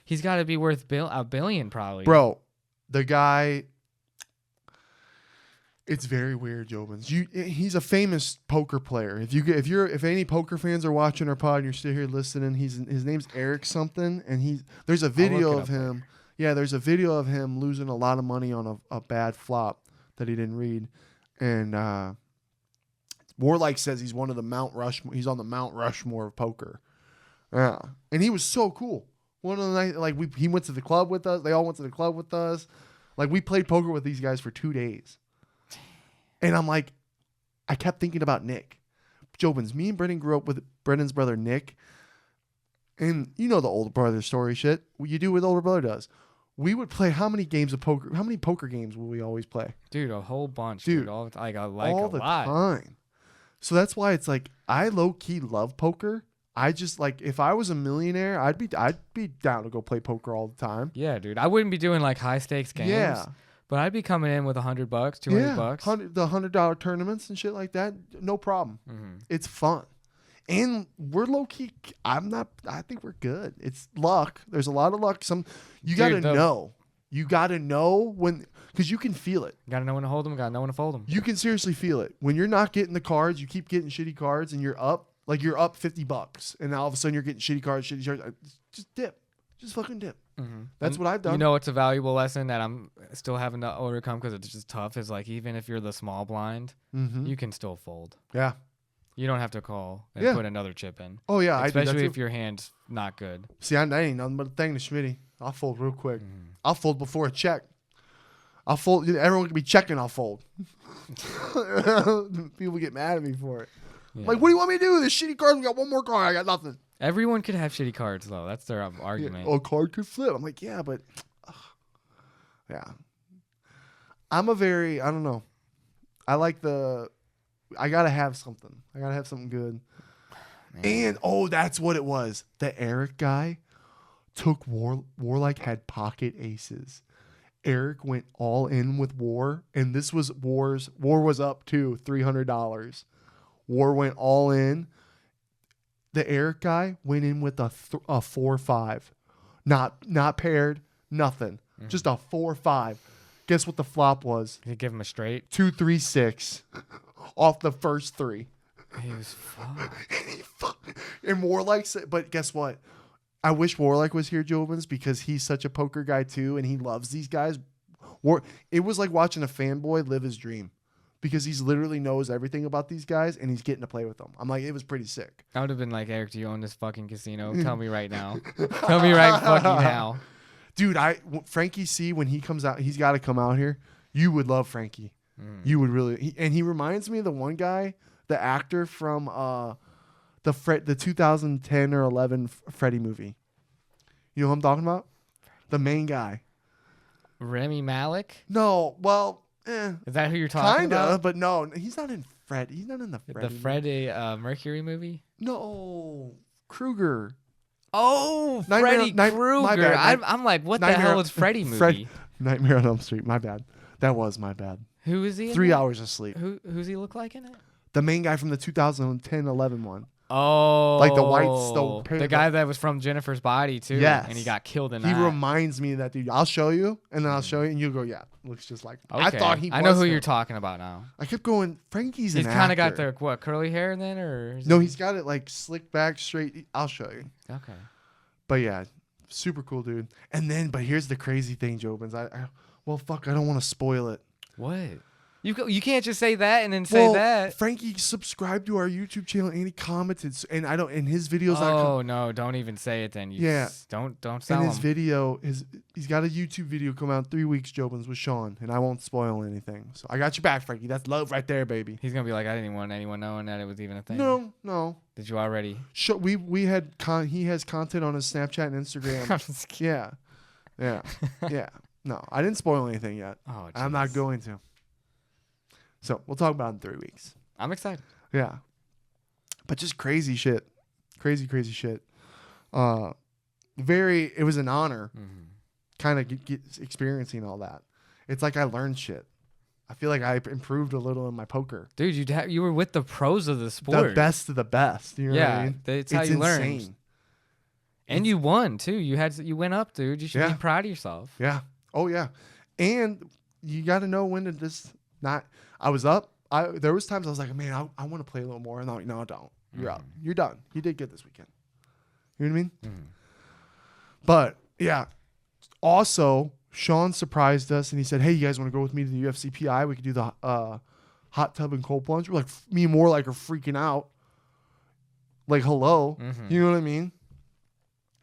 He's got to be worth $1 billion probably. Bro, the guy. It's very weird, Jobins. He's a famous poker player. If any poker fans are watching our pod and you're still here listening, his name's Eric something, and there's a video of him. Yeah, there's a video of him losing a lot of money on a bad flop that he didn't read. And Warlike says he's one of the Mount Rushmore. He's on the Mount Rushmore of poker. Yeah, and he was so cool. One of the night, he went to the club with us. They all went to the club with us. Like we played poker with these guys for 2 days. And I'm like, I kept thinking about Nick. Jobins, me and Brenden grew up with Brendan's brother Nick. And you know the older brother story shit. What you do what the older brother does. We would play how many poker games would we always play? Dude, a whole bunch. Dude, all the lot. Time. So that's why it's like I low key love poker. I just like if I was a millionaire, I'd be down to go play poker all the time. Yeah, dude. I wouldn't be doing like high stakes games. Yeah. But I'd be coming in with $100, $200. The $100 tournaments and shit like that, no problem. Mm-hmm. It's fun. And we're low key. I think we're good. It's luck. There's a lot of luck. You gotta know. You gotta know when, because you can feel it. Gotta know when to hold them. Gotta know when to fold them. You can seriously feel it when you're not getting the cards. You keep getting shitty cards, and you're up $50, and now all of a sudden you're getting shitty cards. Just dip. Just fucking dip. Mm-hmm. That's what I've done. You know, it's a valuable lesson that I'm still having to overcome because it's just tough. Is like even if you're the small blind, you can still fold. Yeah. You don't have to call and put another chip in. Oh yeah, especially if your hand's not good. See, that ain't nothing but a thing to Schmitty. I'll fold real quick. I'll fold before a check. I'll fold. Everyone can be checking. I'll fold. People get mad at me for it. Yeah. Like, what do you want me to do? This shitty card. We got one more card. I got nothing. Everyone could have shitty cards though. That's their argument. A card could flip. I'm like, yeah, but yeah. I'm a very, I don't know. I like I gotta have something. I gotta have something good. Man. And that's what it was. The Eric guy took Warlike had pocket aces. Eric went all in with War, and this was War was up to $300. War went all in. The Eric guy went in with a 4-5, not paired, nothing, just a 4-5. Guess what the flop was? Did you give him a straight? 2-3-6 off the first three. He was fucked. And Warlike said, but guess what? I wish Warlike was here, Jovins, because he's such a poker guy too, and he loves these guys. It was like watching a fanboy live his dream, because he's literally knows everything about these guys, and he's getting to play with them. I'm like, it was pretty sick. I would have been like, Eric, do you own this fucking casino? Tell me right now. Tell me right fucking now. Dude, Frankie C, when he comes out, he's got to come out here. You would love Frankie. You would really. He reminds me of the one guy, the actor from the 2010 or 11 Freddy movie. You know who I'm talking about? The main guy. Remy Malek? No, well, Is that who you're talking about? Kinda, but no, he's not in Fred. He's not in the Freddy. The Freddie Mercury movie. No, Krueger. Oh, Nightmare- Freddy Night- my Krueger. bad. I'm like, what the Nightmare- hell is Freddy movie? Nightmare on Elm Street. My bad. That was my bad. Who is he? In 3 that? hours of sleep. Who's he look like in it? The main guy from the 2010-11 one. Oh, Like the white the guy that was from Jennifer's Body too. Yes. And he got killed in He that. reminds me of that dude. I'll show you, and then I'll show you, and you'll go, yeah, looks just like. Okay. I thought he. I know was who him. you're talking about now. I kept going. Frankie's He's an kind of got actor. the curly hair then, or is No, he- he's got it like slicked back, straight. I'll show you. okay. But yeah, super cool dude. And then, but here's the crazy thing, Jobins. Well, fuck, I don't want to spoil it. What? You can't just say that and then say that. Frankie subscribed to our YouTube channel and he commented, and I don't. In his videos, Oh no! Don't even say it then. Yeah. Don't in sell his him. video, he's got a YouTube video come out in 3 weeks, Jobins, with Sean, and I won't spoil anything. So I got your back, Frankie. That's love right there, baby. He's gonna be like, I didn't want anyone knowing that it was even a thing. No. Did you already? We had he has content on his Snapchat and Instagram. I'm just kidding. Yeah. No, I didn't spoil anything yet. Oh, I'm not jeez. going to. So we'll talk about it in 3 weeks. I'm excited. Yeah. But just crazy shit. Crazy shit. It was an honor Mm-hmm. kind of get experiencing all that. It's like I learned shit. I feel like I improved a little in my poker. Dude, you were with the pros of the sport. The best of the best. You know what I mean? That's how It's you insane. learn. And you won too. You went up, dude. You should Yeah. be proud of yourself. Yeah. Oh yeah. And you got to know when to just not. I was up. There was times I was like, man, I want to play a little more. And I'm like, no, don't. You're up. You're done. You did good this weekend. You know what I mean? Mm-hmm. But yeah. Also, Sean surprised us and he said, hey, you guys want to go with me to the UFC PI? We could do the hot tub and cold plunge. We're like, me and more like are freaking out. Like, hello. Mhm. You know what I mean?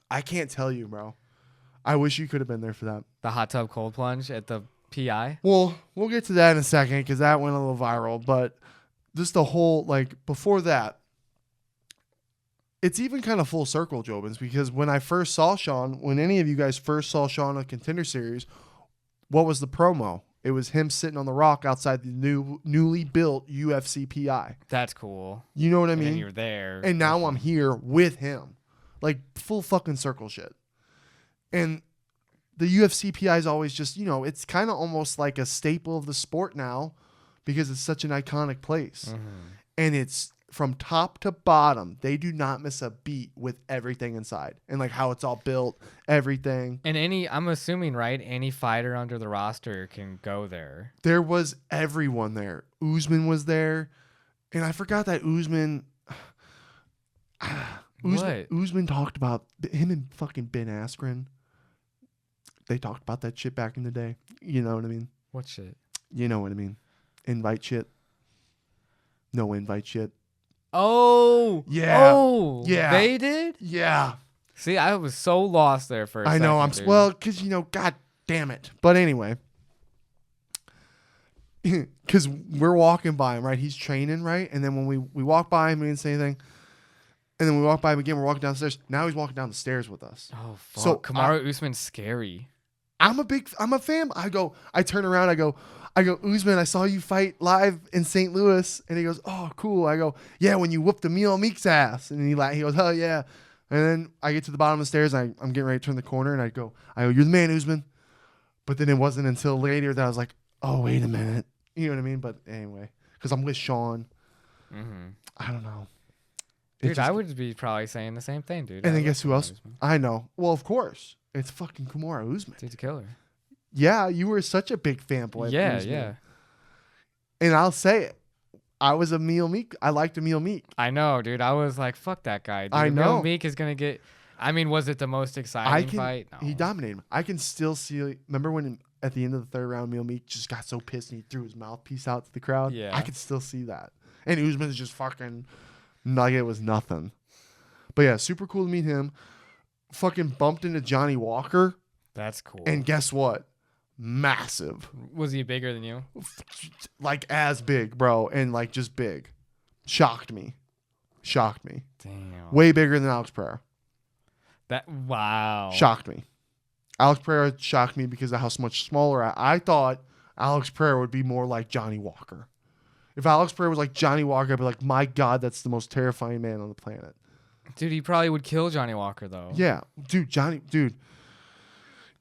I can't tell you, bro. I wish you could have been there for that. The hot tub cold plunge at the PI. Well, we'll get to that in a second because that went a little viral. But just the whole, like, before that, it's even kind of full circle, Jobins, because when I first saw Sean, when any of you guys first saw Sean on Contender Series, what was the promo? It was him sitting on the rock outside the newly built UFC PI. That's cool. You know what I And mean? then you're there. And now I'm here with him. Like, full fucking circle shit. And the UFC PI is always just, it's kind of almost like a staple of the sport now because it's such an iconic place. Mhm. And it's from top to bottom. They do not miss a beat with everything inside and like how it's all built, everything. And I'm assuming, right, any fighter under the roster can go there. There was everyone there. Usman was there. And I forgot that Usman talked about him and fucking Ben Askren. They talked about that shit back in the day. You know what I mean? What shit? You know what I mean? Invite shit. No invite shit. Oh. Yeah. Oh. Yeah. They did? Yeah. See, I was so lost there for a I second. know. Dude. Because, God damn it. But anyway. Because we're walking by him, right? He's training, right? And then when we walk by him, we didn't say anything. And then we walk by him again. We're walking downstairs. Now he's walking down the stairs with us. Oh, fuck. So, Kamaru Usman's scary. I'm a fan. I turn around. I go, Usman, I saw you fight live in St. Louis. And he goes, oh, cool. I go, yeah, when you whooped Emil Meek's ass. And he goes, oh, yeah. And then I get to the bottom of the stairs. I'm getting ready to turn the corner. And I go, you're the man, Usman. But then it wasn't until later that I was like, oh, wait a minute. You know what I mean? But anyway, because I'm with Sean. Mm-hmm. I don't know. Dude, I would be probably saying the same thing, dude. And I then love guess who Kamaru else? Usman. I know. Well, of course. It's fucking Kamaru Usman. Dude's a killer. Yeah, you were such a big fanboy. of Yeah, Usman. yeah. And I'll say it. I was Emil Meek. I liked Emil Meek. I know, dude. I was like, fuck that guy. Dude. I know. Emil Meek is going to get... I mean, was it the most exciting fight? No. He dominated him. I can still see. Remember when at the end of the third round, Emil Meek just got so pissed and he threw his mouthpiece out to the crowd? Yeah. I could still see that. And Usman's just fucking like it was nothing. But yeah, super cool to meet him. Fucking bumped into Johnny Walker. That's cool. And guess what? Massive. Was he bigger than you? Like as big, bro. And like just big. Shocked me. Damn. Way bigger than Alex Pereira. Wow. Shocked me. Alex Pereira shocked me because of how much smaller I thought Alex Pereira would be more like Johnny Walker. If Alex Pereira was like Johnny Walker, I'd be like, my God, that's the most terrifying man on the planet. Dude, he probably would kill Johnny Walker though. Yeah, dude.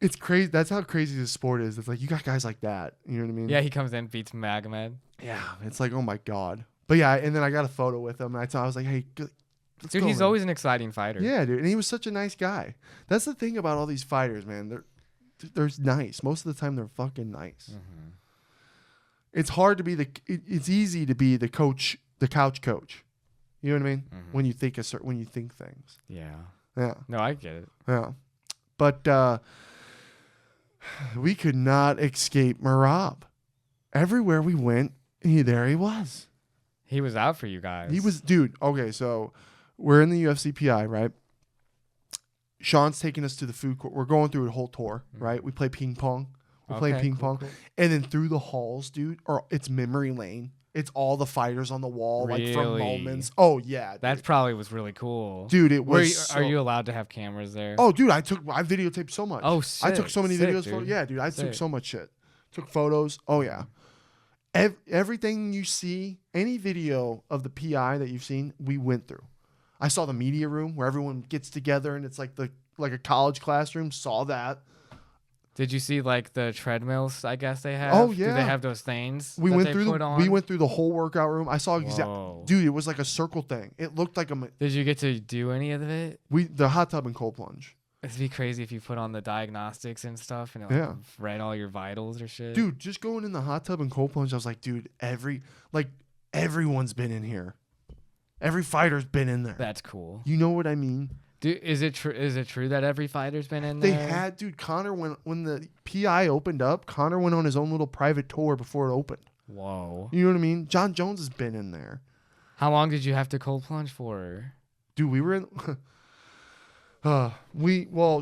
It's crazy. That's how crazy this sport is. It's like you got guys like that. You know what I mean? Yeah, he comes in, beats Magomed. Yeah, it's like, oh my God. But yeah, and then I got a photo with him, and I was like, hey, let's dude, go, he's man. always an exciting fighter. Yeah, dude, and he was such a nice guy. That's the thing about all these fighters, man. They're nice. Most of the time, they're fucking nice. Mm-hmm. It's hard to be it's easy to be the coach, the couch coach. You know what I mean? Mm-hmm. When you think when you think things. Yeah. Yeah. No, I get it. Yeah. But we could not escape Merab. Everywhere we went, there he was. He was out for you guys. He was, dude. Okay, so we're in the UFC PI, right? Sean's taking us to the food court. We're going through a whole tour, right? We play ping pong. We're playing ping pong. Cool. And then through the halls, dude, or it's memory lane. It's all the fighters on the wall, really? like from moments. Oh, yeah. Dude. That probably was really cool. Dude, it was. Are you allowed to have cameras there? Oh, dude, I videotaped so much. Oh, sick. I took so many videos. Dude. Yeah, dude, I took so much shit. Took photos. Oh, yeah. Everything you see, any video of the PI that you've seen, we went through. I saw the media room where everyone gets together and it's like a college classroom. Saw that. Did you see like the treadmills? I guess they have. Oh yeah. Do they have those things? We went through the whole workout room. I saw dude. It was like a circle thing. It looked like a. Did you get to do any of it? The hot tub and cold plunge. It'd be crazy if you put on the diagnostics and stuff and it read all your vitals or shit. Dude, just going in the hot tub and cold plunge, I was like, dude, everyone's been in here. Every fighter's been in there. That's cool. You know what I mean? Dude, is it true that every fighter's been in there? there? They had, dude, Connor when the PI opened up, Connor went on his own little private tour before it opened. Whoa. You know what I mean? John Jones has been in there. How long did you have to cold plunge for? Dude, we were in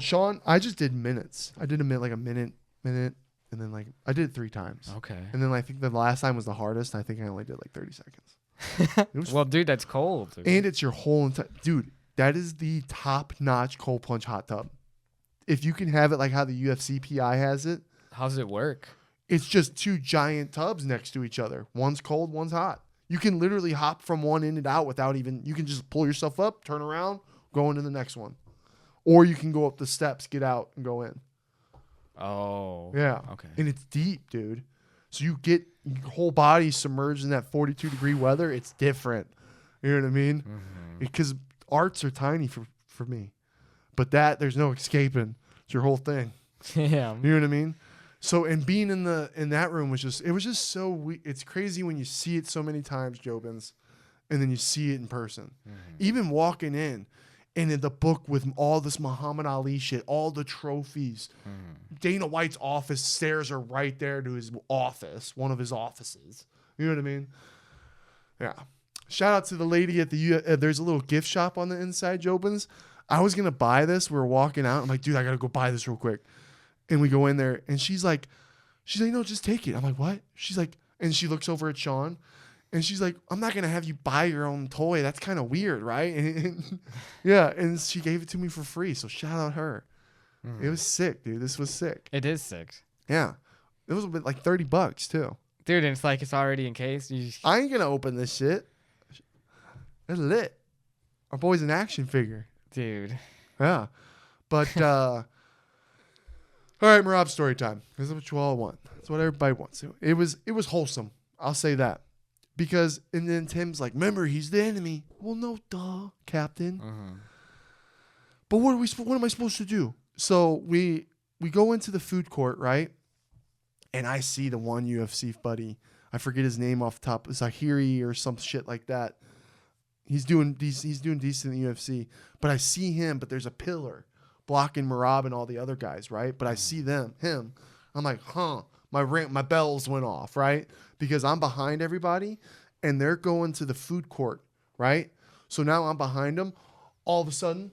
Sean, I just did minutes. I did a minute, and then I did it 3 times. Okay. And then I think the last time was the hardest. I think I only did 30 seconds. Well, dude, that's cold. Dude. And it's your whole entire dude. That is the top-notch cold plunge hot tub. If you can have it like how the UFC PI has it. How does it work? It's just 2 giant tubs next to each other. One's cold, one's hot. You can literally hop from one in and out without even. You can just pull yourself up, turn around, go into the next one. Or you can go up the steps, get out, and go in. Oh. Yeah. Okay. And it's deep, dude. So you get your whole body submerged in that 42-degree weather. It's different. You know what I mean? Because arts are tiny for me. But there's no escaping. It's your whole thing. Yeah. You know what I mean? So, and being in that room was just so it's crazy when you see it so many times, Jobins, and then you see it in person. Even walking in, and in the book with all this Muhammad Ali shit, all the trophies. Dana White's office stairs are right there to his office, one of his offices. You know what I mean? Yeah. Shout out to the lady at there's a little gift shop on the inside, Jobins. I was going to buy this. We were walking out. I'm like, dude, I got to go buy this real quick. And we go in there, and she's like, no, just take it. I'm like, what? She's like, and she looks over at Sean. And she's like, I'm not going to have you buy your own toy. That's kind of weird, right? And yeah, and she gave it to me for free. So shout out her. It was sick, dude. This was sick. It is sick. Yeah. It was like $30 too. Dude, and it's like it's already encased. I ain't going to open this shit. It's lit. Our boy's an action figure. Dude. Yeah. But, all right, Merab story time. This is what you all want. That's what everybody wants. It was wholesome. I'll say that. Because, and then Tim's like, remember, he's the enemy. Well, no, duh, Captain. But what am I supposed to do? So we go into the food court, right? And I see the one UFC buddy. I forget his name off the top. Zahiri or some shit like that. He's doing decent in the UFC. But I see him, but there's a pillar blocking Merab and all the other guys, right? But I see him. I'm like, my bells went off, right? Because I'm behind everybody, and they're going to the food court, right? So now I'm behind them. All of a sudden,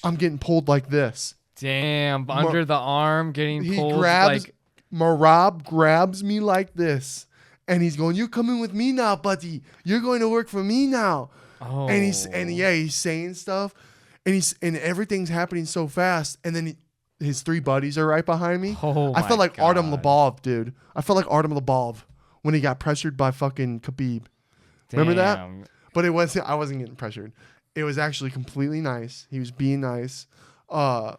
I'm getting pulled like this. Damn, under the arm, getting pulled. Merab grabs me like this, and he's going, "You're coming with me now, buddy. You're going to work for me now." Oh. And he's saying stuff, and everything's happening so fast, and then his 3 buddies are right behind me. Oh, I felt like Artem Labov, dude. I felt like Artem Labov when he got pressured by fucking Khabib. Remember that? Damn. But I wasn't getting pressured. It was actually completely nice. He was being nice. I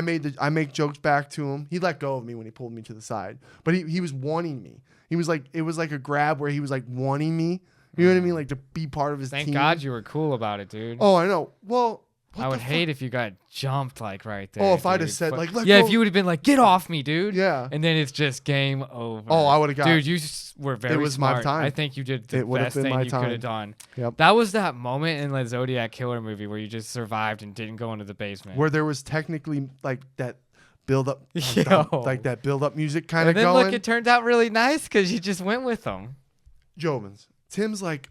make jokes back to him. He let go of me when he pulled me to the side, but he was wanting me. He was like, it was like a grab where he was like wanting me. You know what I mean? Like to be part of his team. Thank God you were cool about it, dude. Oh, I know. Well, I would hate if you got jumped like right there. Oh, if I'd have dude. said like, let yeah, go. if you would have been like, get off me, dude. Yeah. And then it's just game over. Oh, I would have got. Dude, you were very It was smart. my time. I think you did the It would have best been thing my you time. could have done. Yep. That was that moment in the Zodiac Killer movie where you just survived and didn't go into the basement. Where there was technically like that build up, Yo. like that build up music kind of and then going. look, it turned out really nice because you just went with them. Jovins, Tim's like,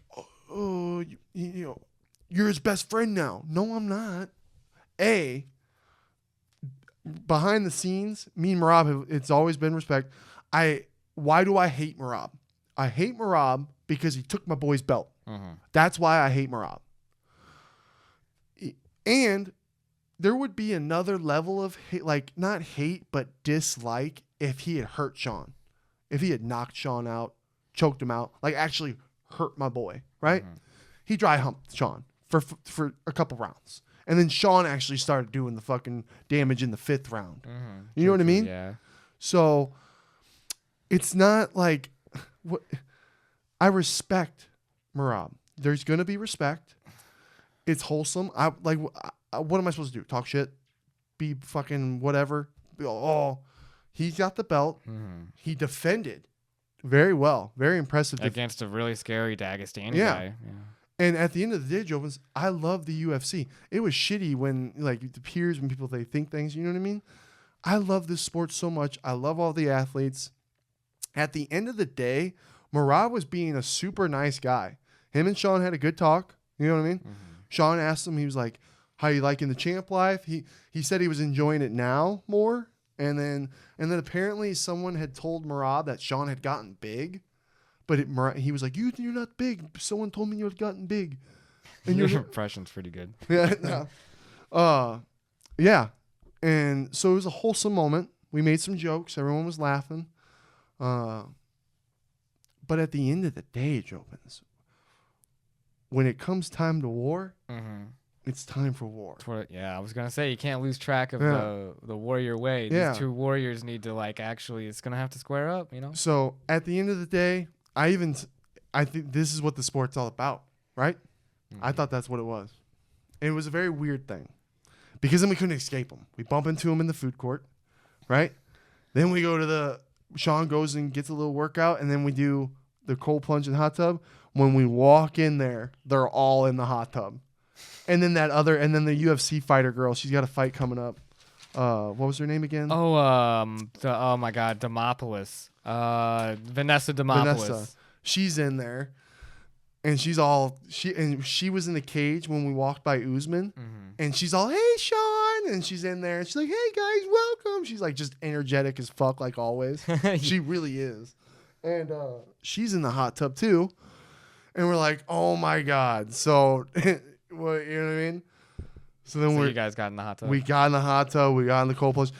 oh, you know, you're his best friend now. No, I'm not. Behind the scenes, me and Merab, it's always been respect. Why do I hate Merab? I hate Merab because he took my boy's belt. That's why I hate Merab. And there would be another level of hate, like not hate, but dislike if he had hurt Sean. If he had knocked Sean out, choked him out, like actually hurt my boy, right? He dry humped Sean for a couple rounds. And then Sean actually started doing the fucking damage in the 5th round. You know what I mean? Yeah. So it's not like what I respect Merab. There's gonna be respect. It's wholesome. What am I supposed to do? Talk shit? Be fucking whatever? Oh, he got the belt. He defended very well. Very impressive. Against a really scary Dagestani Yeah. guy. Yeah. And at the end of the day, Jovins, I love the UFC. It was shitty when like it appears when people they think things. You know what I mean? I love this sport so much. I love all the athletes. At the end of the day, Merab was being a super nice guy. Him and Sean had a good talk. You know what I mean? Sean asked him. He was like, "How you liking the champ life?" He said he was enjoying it now more. And then apparently someone had told Merab that Sean had gotten big. But he was like, you're not big. Someone told me you had gotten big. And your impression's pretty good. Yeah. Yeah. And so it was a wholesome moment. We made some jokes. Everyone was laughing. But at the end of the day, Jovins, when it comes time to war, it's time for war. Yeah, I was going to say, you can't lose track of the warrior way. Yeah. These two warriors need to, actually, it's going to have to square up, you know? So at the end of the day, I think this is what the sport's all about, right? I thought that's what it was. And it was a very weird thing because then we couldn't escape him. We bump into him in the food court, right? Then we go to Sean goes and gets a little workout, and then we do the cold plunge and hot tub. When we walk in there, they're all in the hot tub. And then the UFC fighter girl, she's got a fight coming up. What was her name again? Oh my God, Demopoulos. Vanessa Demopoulos. She's in there, and she was in the cage when we walked by Usman, and she's all, "Hey, Sean," and she's in there, and she's like, "Hey guys, welcome." She's like just energetic as fuck, like always. She really is, and she's in the hot tub too, and we're like, "Oh my God!" So, what you know what I mean? So then you guys got in the hot tub. We got in the hot tub. We got in the cold plunge,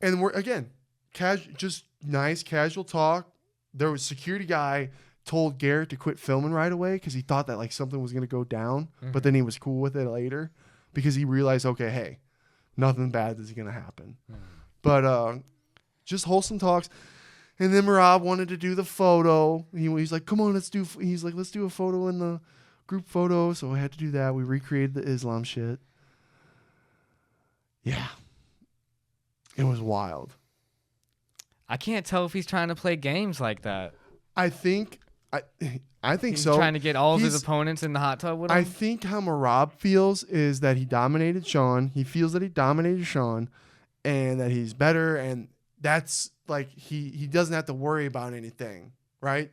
and we're again just nice casual talk. There was a security guy told Garrett to quit filming right away because he thought that something was gonna go down, but then he was cool with it later because he realized, okay, hey, nothing bad is gonna happen. But just wholesome talks. And then Merab wanted to do the photo. He's like, come on, let's do a photo in the group photo. So I had to do that. We recreated the Islam shit. Yeah. It was wild. I can't tell if he's trying to play games like that. I think He's so. Trying to get all of his opponents in the hot tub with him. I think how Merab feels is that he dominated Sean. He feels that he dominated Sean and that he's better. And that's like he doesn't have to worry about anything, right?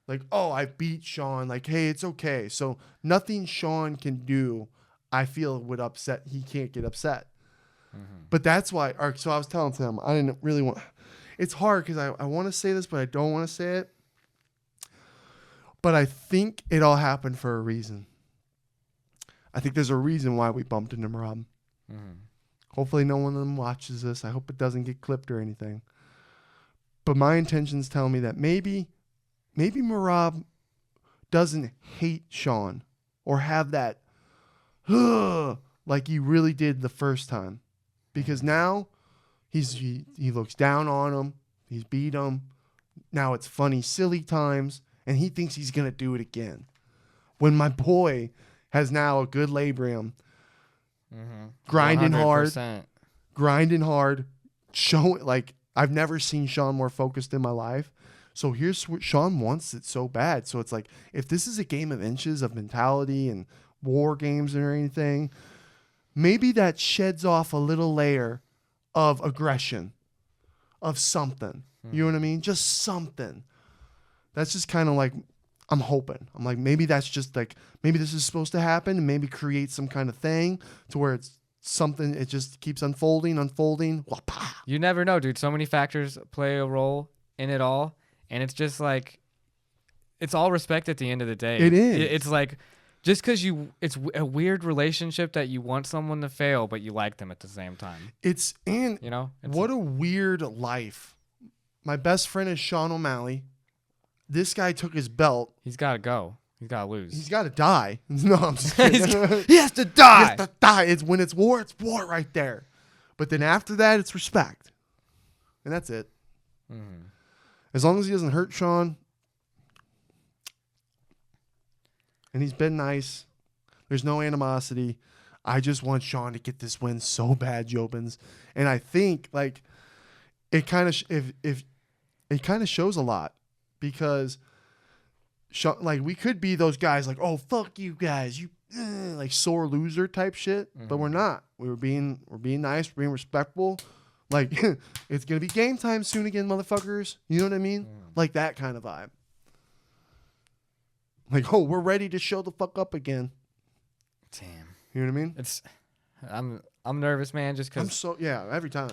Like, oh, I beat Sean. Like, hey, it's okay. So nothing Sean can do, I feel, would upset. He can't get upset. But that's why. So I was telling him, I didn't really want. It's hard because I want to say this, but I don't want to say it. But I think it all happened for a reason. I think there's a reason why we bumped into Merab. Hopefully no one of them watches this. I hope it doesn't get clipped or anything. But my intentions tell me that maybe maybe Merab doesn't hate Sean or have that like he really did the first time, because now he looks down on him. He's beat him. Now it's funny, silly times, and he thinks he's gonna do it again. When my boy has now a good labrium, grinding 100%. hard, showing like I've never seen Sean more focused in my life. So here's what Sean wants it so bad. So it's like, if this is a game of inches of mentality and war games or anything, maybe that sheds off a little layer of aggression, of something. You know what I mean? Just something. That's just kind of like, I'm hoping. I'm like, maybe that's just like, maybe this is supposed to happen and maybe create some kind of thing to where it's something, it just keeps unfolding. Wah-pah. You never know, dude. So many factors play a role in it all. And it's just like, it's all respect at the end of the day. It is. It's like, just because it's a weird relationship that you want someone to fail, but you like them at the same time. What a weird life. My best friend is Sean O'Malley. This guy took his belt. He's got to go. He's got to lose. He's got to die. No, I'm just kidding. He has to die. He has to die. It's when it's war right there. But then after that, it's respect. And that's it. Mm-hmm. As long as he doesn't hurt Sean. And he's been nice. There's no animosity. I just want Sean to get this win so bad, Jobins. And I think like it kind of if it kind of shows a lot, because Sean, like, we could be those guys like, oh fuck you guys, you like sore loser type shit, but we're not. We're being nice, we're being respectful. Like it's gonna be game time soon again, motherfuckers. You know what I mean? Like that kind of vibe. Like, oh, we're ready to show the fuck up again. Damn. You know what I mean? I'm nervous, man, just because. Every time.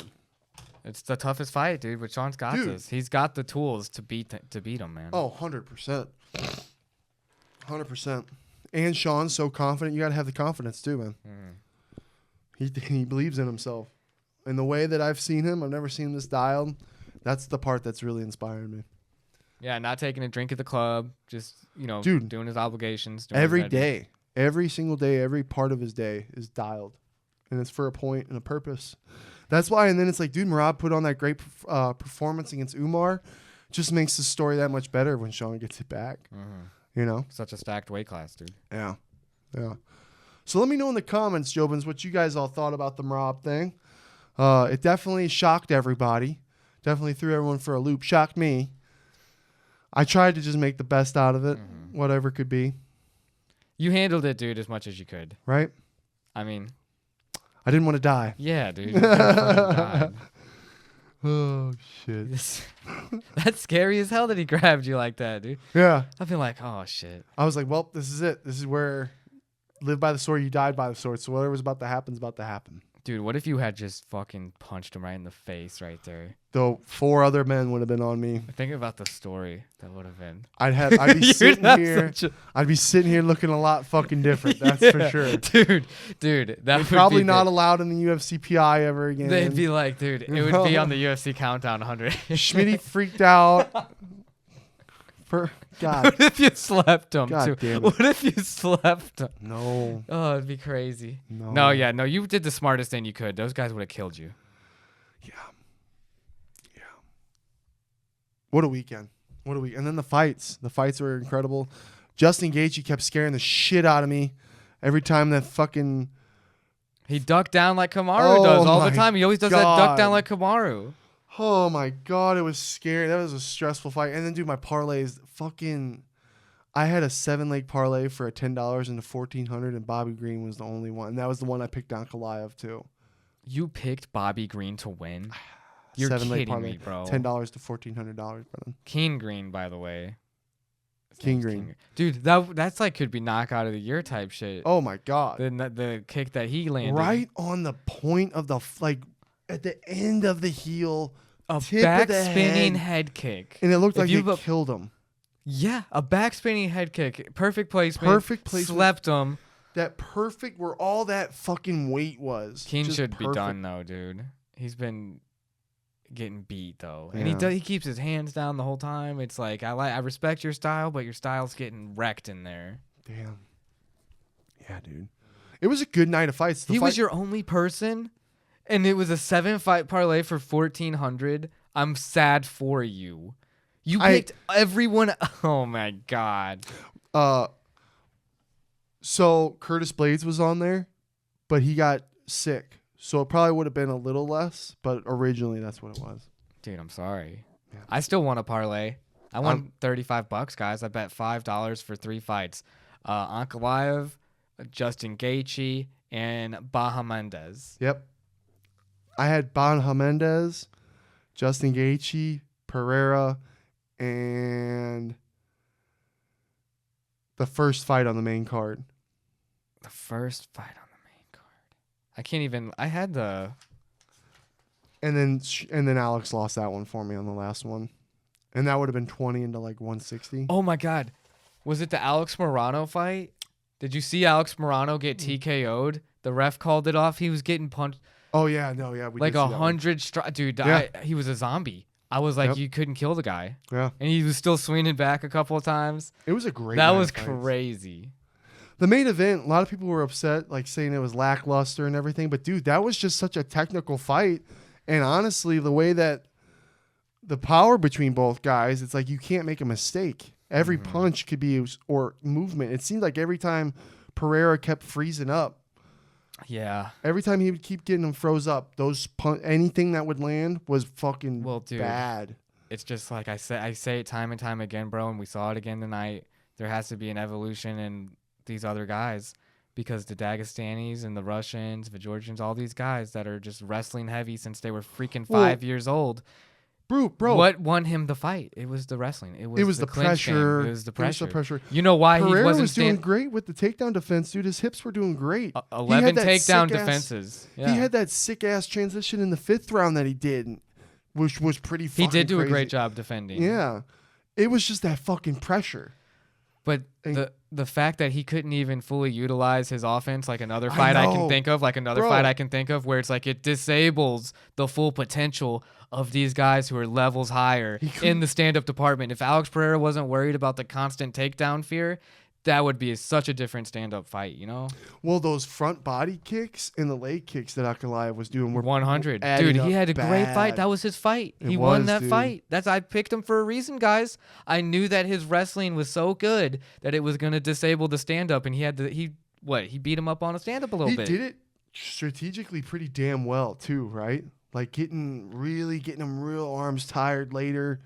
It's the toughest fight, dude, but Sean's got this. He's got the tools to beat him, man. Oh, 100%. 100%. And Sean's so confident. You got to have the confidence too, man. He believes in himself. And the way that I've seen him, I've never seen him this dialed. That's the part that's really inspiring me. Yeah, not taking a drink at the club, just, dude, doing his obligations. Every day, every single day, every part of his day is dialed. And it's for a point and a purpose. That's why, and then it's like, dude, Merab put on that great performance against Umar. Just makes the story that much better when Sean gets it back. Such a stacked weight class, dude. Yeah. So let me know in the comments, Jobins, what you guys all thought about the Merab thing. It definitely shocked everybody. Definitely threw everyone for a loop. Shocked me. I tried to just make the best out of it, whatever could be. You handled it, dude, as much as you could. Right? I mean, I didn't want to die. Yeah, dude. You died. Oh, shit. That's scary as hell that he grabbed you like that, dude. Yeah. I feel like, oh, shit. I was like, well, this is it. This is where live by the sword, you died by the sword. So whatever's about to happen is about to happen. Dude, what if you had just fucking punched him right in the face right there? Though 4 other men would have been on me. Think about the story that would have been. I'd be sitting here. I'd be sitting here looking a lot fucking different. That's for sure, dude. That would probably be not allowed in the UFC PI ever again. They'd be like, dude, it would be on the UFC Countdown 100. Schmitty freaked out. God. What if you slept him? God damn it. What if you slept him? No. Oh, it'd be crazy. No. No, you did the smartest thing you could. Those guys would have killed you. Yeah. What a weekend. And then the fights. The fights were incredible. Justin Gaethje kept scaring the shit out of me every time that fucking... He ducked down like Kamaru does all the time. He always does that duck down like Kamaru. Oh my God, it was scary. That was a stressful fight. And then, dude, my parlays, I had a 7-leg parlay for a $10 into $1,400, and Bobby Green was the only one. And that was the one I picked on Kalaev too. You picked Bobby Green to win? You're 7-leg kidding me, bro. $10 to $1,400, Brennan. King Green, by the way. King Green. Dude, that's like could be knockout of the year type shit. Oh my God. The kick that he landed. Right on the point of the, at the end of the heel. A back spinning head kick. And it looked like it killed him. Yeah, a back spinning head kick. Perfect placement. Slept him. That perfect where all that fucking weight was. King should be done though, dude. He's been getting beat though, and he keeps his hands down the whole time. It's like I respect your style, but your style's getting wrecked in there. Damn. Yeah, dude. It was a good night of fights. He was your only person, and it was a 7-fight parlay for 1,400. I'm sad for you. You picked everyone. Oh my god. So Curtis Blades was on there, but he got sick. So it probably would have been a little less, but originally that's what it was. Dude, I'm sorry. Yeah. I still won a parlay. I won $35, guys. I bet $5 for 3 fights. Ankalaev, Justin Gaethje, and Baja Mendez. Yep. I had Baja Mendez, Justin Gaethje, Pereira, and the first fight on the main card. The first fight on the main card. I can't even. I had the. And then Alex lost that one for me on the last one, and that would have been 20 into like 160. Oh my god, was it the Alex Morano fight? Did you see Alex Morano get TKO'd? The ref called it off. He was getting punched. Oh yeah, no, yeah, we like did see 100 strikes, dude. Yeah. He was a zombie. I was like, you couldn't kill the guy. Yeah, and he was still swinging back a couple of times. It was a great. That was crazy. The main event, a lot of people were upset, like saying it was lackluster and everything. But dude, that was just such a technical fight. And honestly, the way that the power between both guys, it's like you can't make a mistake. Every punch could be or movement. It seemed like every time Pereira kept freezing up. Yeah. Every time he would keep getting him froze up, anything that would land was fucking bad. It's just like I say it time and time again, bro, and we saw it again tonight. There has to be an evolution in these other guys because the Dagestanis and the Russians, the Georgians, all these guys that are just wrestling heavy since they were freaking 5 years old. Bro. What won him the fight? It was the wrestling. It was the pressure. Game. It was the pressure. Pressure. You know why Pereira he wasn't was doing great with the takedown defense, dude. His hips were doing great. 11 takedown defenses. Yeah. He had that sick ass transition in the 5th round that he did, which was pretty fucking He did do crazy. a great job defending. Yeah. It was just that fucking pressure. But the fact that he couldn't even fully utilize his offense, like another fight I can think of, where it's like it disables the full potential of these guys who are levels higher in the stand-up department. If Alex Pereira wasn't worried about the constant takedown fear, that would be such a different stand-up fight, you know? Well, those front body kicks and the leg kicks that Ankalaev was doing were 100. Dude, he had a great fight. That was his fight. He won that fight. I picked him for a reason, guys. I knew that his wrestling was so good that it was going to disable the stand-up, and he beat him up on a stand-up a little bit. He did it strategically pretty damn well, too, right? Like getting him real arms tired later.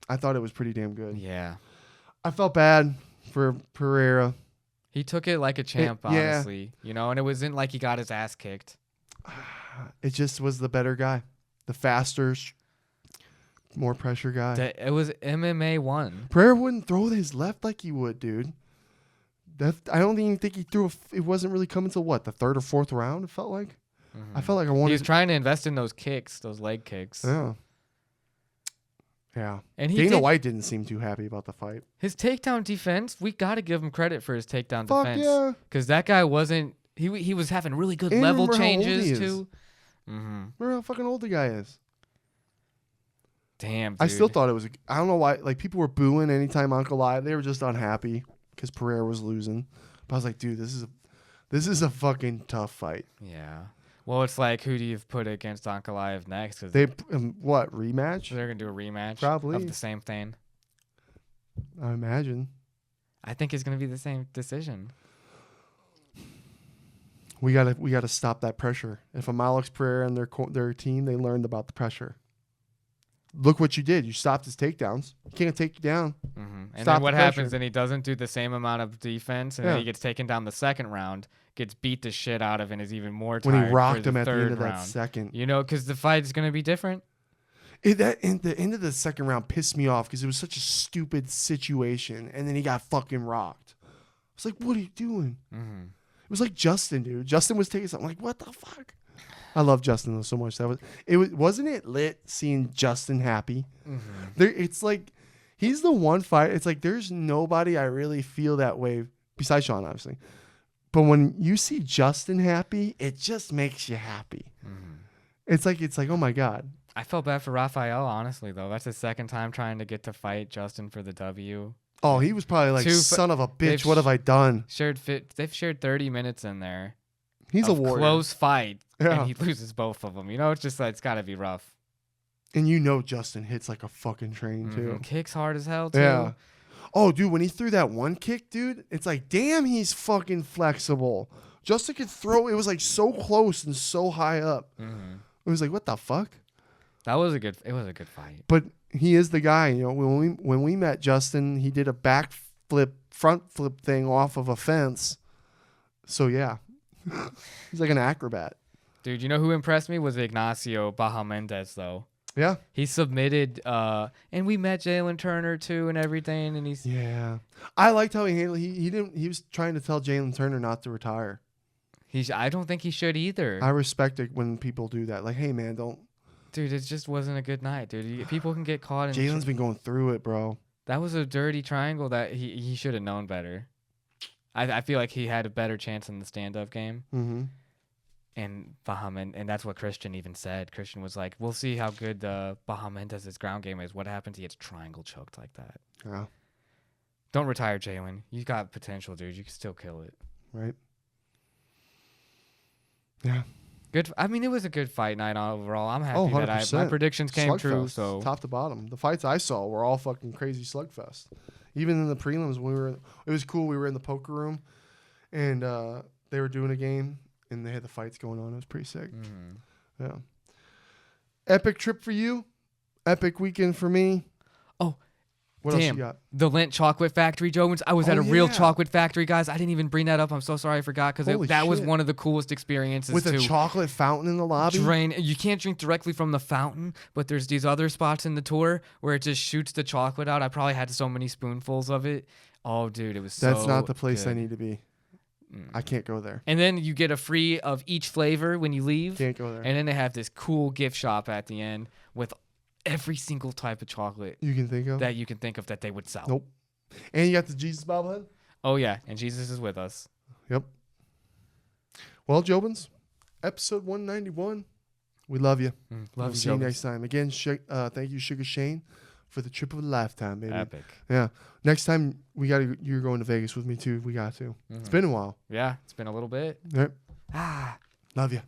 I thought it was pretty damn good. Yeah. I felt bad for Pereira. He took it like a champ, honestly. You know, and it wasn't like he got his ass kicked. It just was the better guy. The faster, more pressure guy. It was MMA 1. Pereira wouldn't throw his left like he would, dude. I don't even think he threw it wasn't really coming till what, the 3rd or 4th round, it felt like. I felt like I wanted. He was trying to invest in those kicks, those leg kicks. Yeah. Yeah. And Dana White didn't seem too happy about the fight. His takedown defense, we got to give him credit for his takedown defense. Yeah. Because that guy wasn't. He was having really good level changes too. Remember how fucking old the guy is? Damn. Dude. I still thought it was. I don't know why. Like people were booing anytime Ankalaev. They were just unhappy because Pereira was losing. But I was like, dude, this is a fucking tough fight. Yeah. Well, it's like, who do you put against Ankalaev next? Cause they what rematch? They're gonna do a rematch, probably of the same thing. I imagine. I think it's gonna be the same decision. We gotta stop that pressure. If I'm Alex Pereira and their team, they learned about the pressure. Look what you did. You stopped his takedowns. He can't take you down. And then what happens? Then he doesn't do the same amount of defense, and then he gets taken down the 2nd round, gets beat the shit out of, and is even more tired when he rocked for him the at the end of round. that second. You know, because the fight is going to be different. The end of the 2nd round pissed me off because it was such a stupid situation, and then he got fucking rocked. I was like, what are you doing? It was like Justin, dude. Justin was taking something. I'm like, what the fuck? I love Justin though so much. Wasn't it lit seeing Justin happy? It's like he's the one fight. It's like there's nobody I really feel that way besides Sean, obviously. But when you see Justin happy, it just makes you happy. It's like oh my god. I felt bad for Raphael, honestly, though. That's his second time trying to get to fight Justin for the W. Oh, he was probably like, son of a bitch, what have I done? They've shared 30 minutes in there. He's a warrior. Close fight, Yeah. and he loses both of them. You know, it's just like, it's got to be rough. And you know Justin hits like a fucking train, too. Kicks hard as hell, too. Yeah. Oh, dude, when he threw that one kick, dude, it's like, damn, he's fucking flexible. Justin could throw. It was like so close and so high up. It was like, what the fuck? It was a good fight. But he is the guy. You know, when we met Justin, he did a front flip thing off of a fence. So yeah, he's like an acrobat. Dude, you know who impressed me was Ignacio Bahamondes, though. Yeah, he submitted, and we met Jalen Turner too, and everything. And he's I liked how he handled. He was trying to tell Jalen Turner not to retire. I don't think he should either. I respect it when people do that. Like, hey man, don't. Dude, it just wasn't a good night, dude. People can get caught in. Jalen's been going through it, bro. That was a dirty triangle that he should have known better. I feel like he had a better chance in the stand-up game. Mm-hmm. And and that's what Christian even said. Christian was like, "We'll see how good Bahamondes' ground game is. What happens? He gets triangle choked like that." Yeah. Don't retire, Jalen. You got potential, dude. You can still kill it. Right. Yeah. Good. I mean, it was a good fight night overall. I'm happy that my predictions came true. So top to bottom, the fights I saw were all fucking crazy slugfest. Even in the prelims, it was cool. We were in the poker room, and they were doing a game, and they had the fights going on. It was pretty sick. Yeah. Epic trip for you. Epic weekend for me. Oh. What else you got? The Lindt Chocolate Factory, Jones. I was at a real chocolate factory, guys. I didn't even bring that up. I'm so sorry I forgot because that was one of the coolest experiences. With a chocolate fountain in the lobby? You can't drink directly from the fountain, but there's these other spots in the tour where it just shoots the chocolate out. I probably had so many spoonfuls of it. Oh, dude, it was so That's not the place good. I need to be. I can't go there. And then you get a free of each flavor when you leave. Can't go there. And then they have this cool gift shop at the end with every single type of chocolate you can think of that they would sell. Nope. And you got the Jesus bobblehead? Oh, yeah. And Jesus is with us. Yep. Well, Jobins, episode 191. We love you. We'll see you next time. Again, thank you, Sugar Shane, for the trip of a lifetime, baby. Epic. Yeah. Next time, you're going to Vegas with me, too. We got to. It's been a while. Yeah. It's been a little bit. Yep. Love you.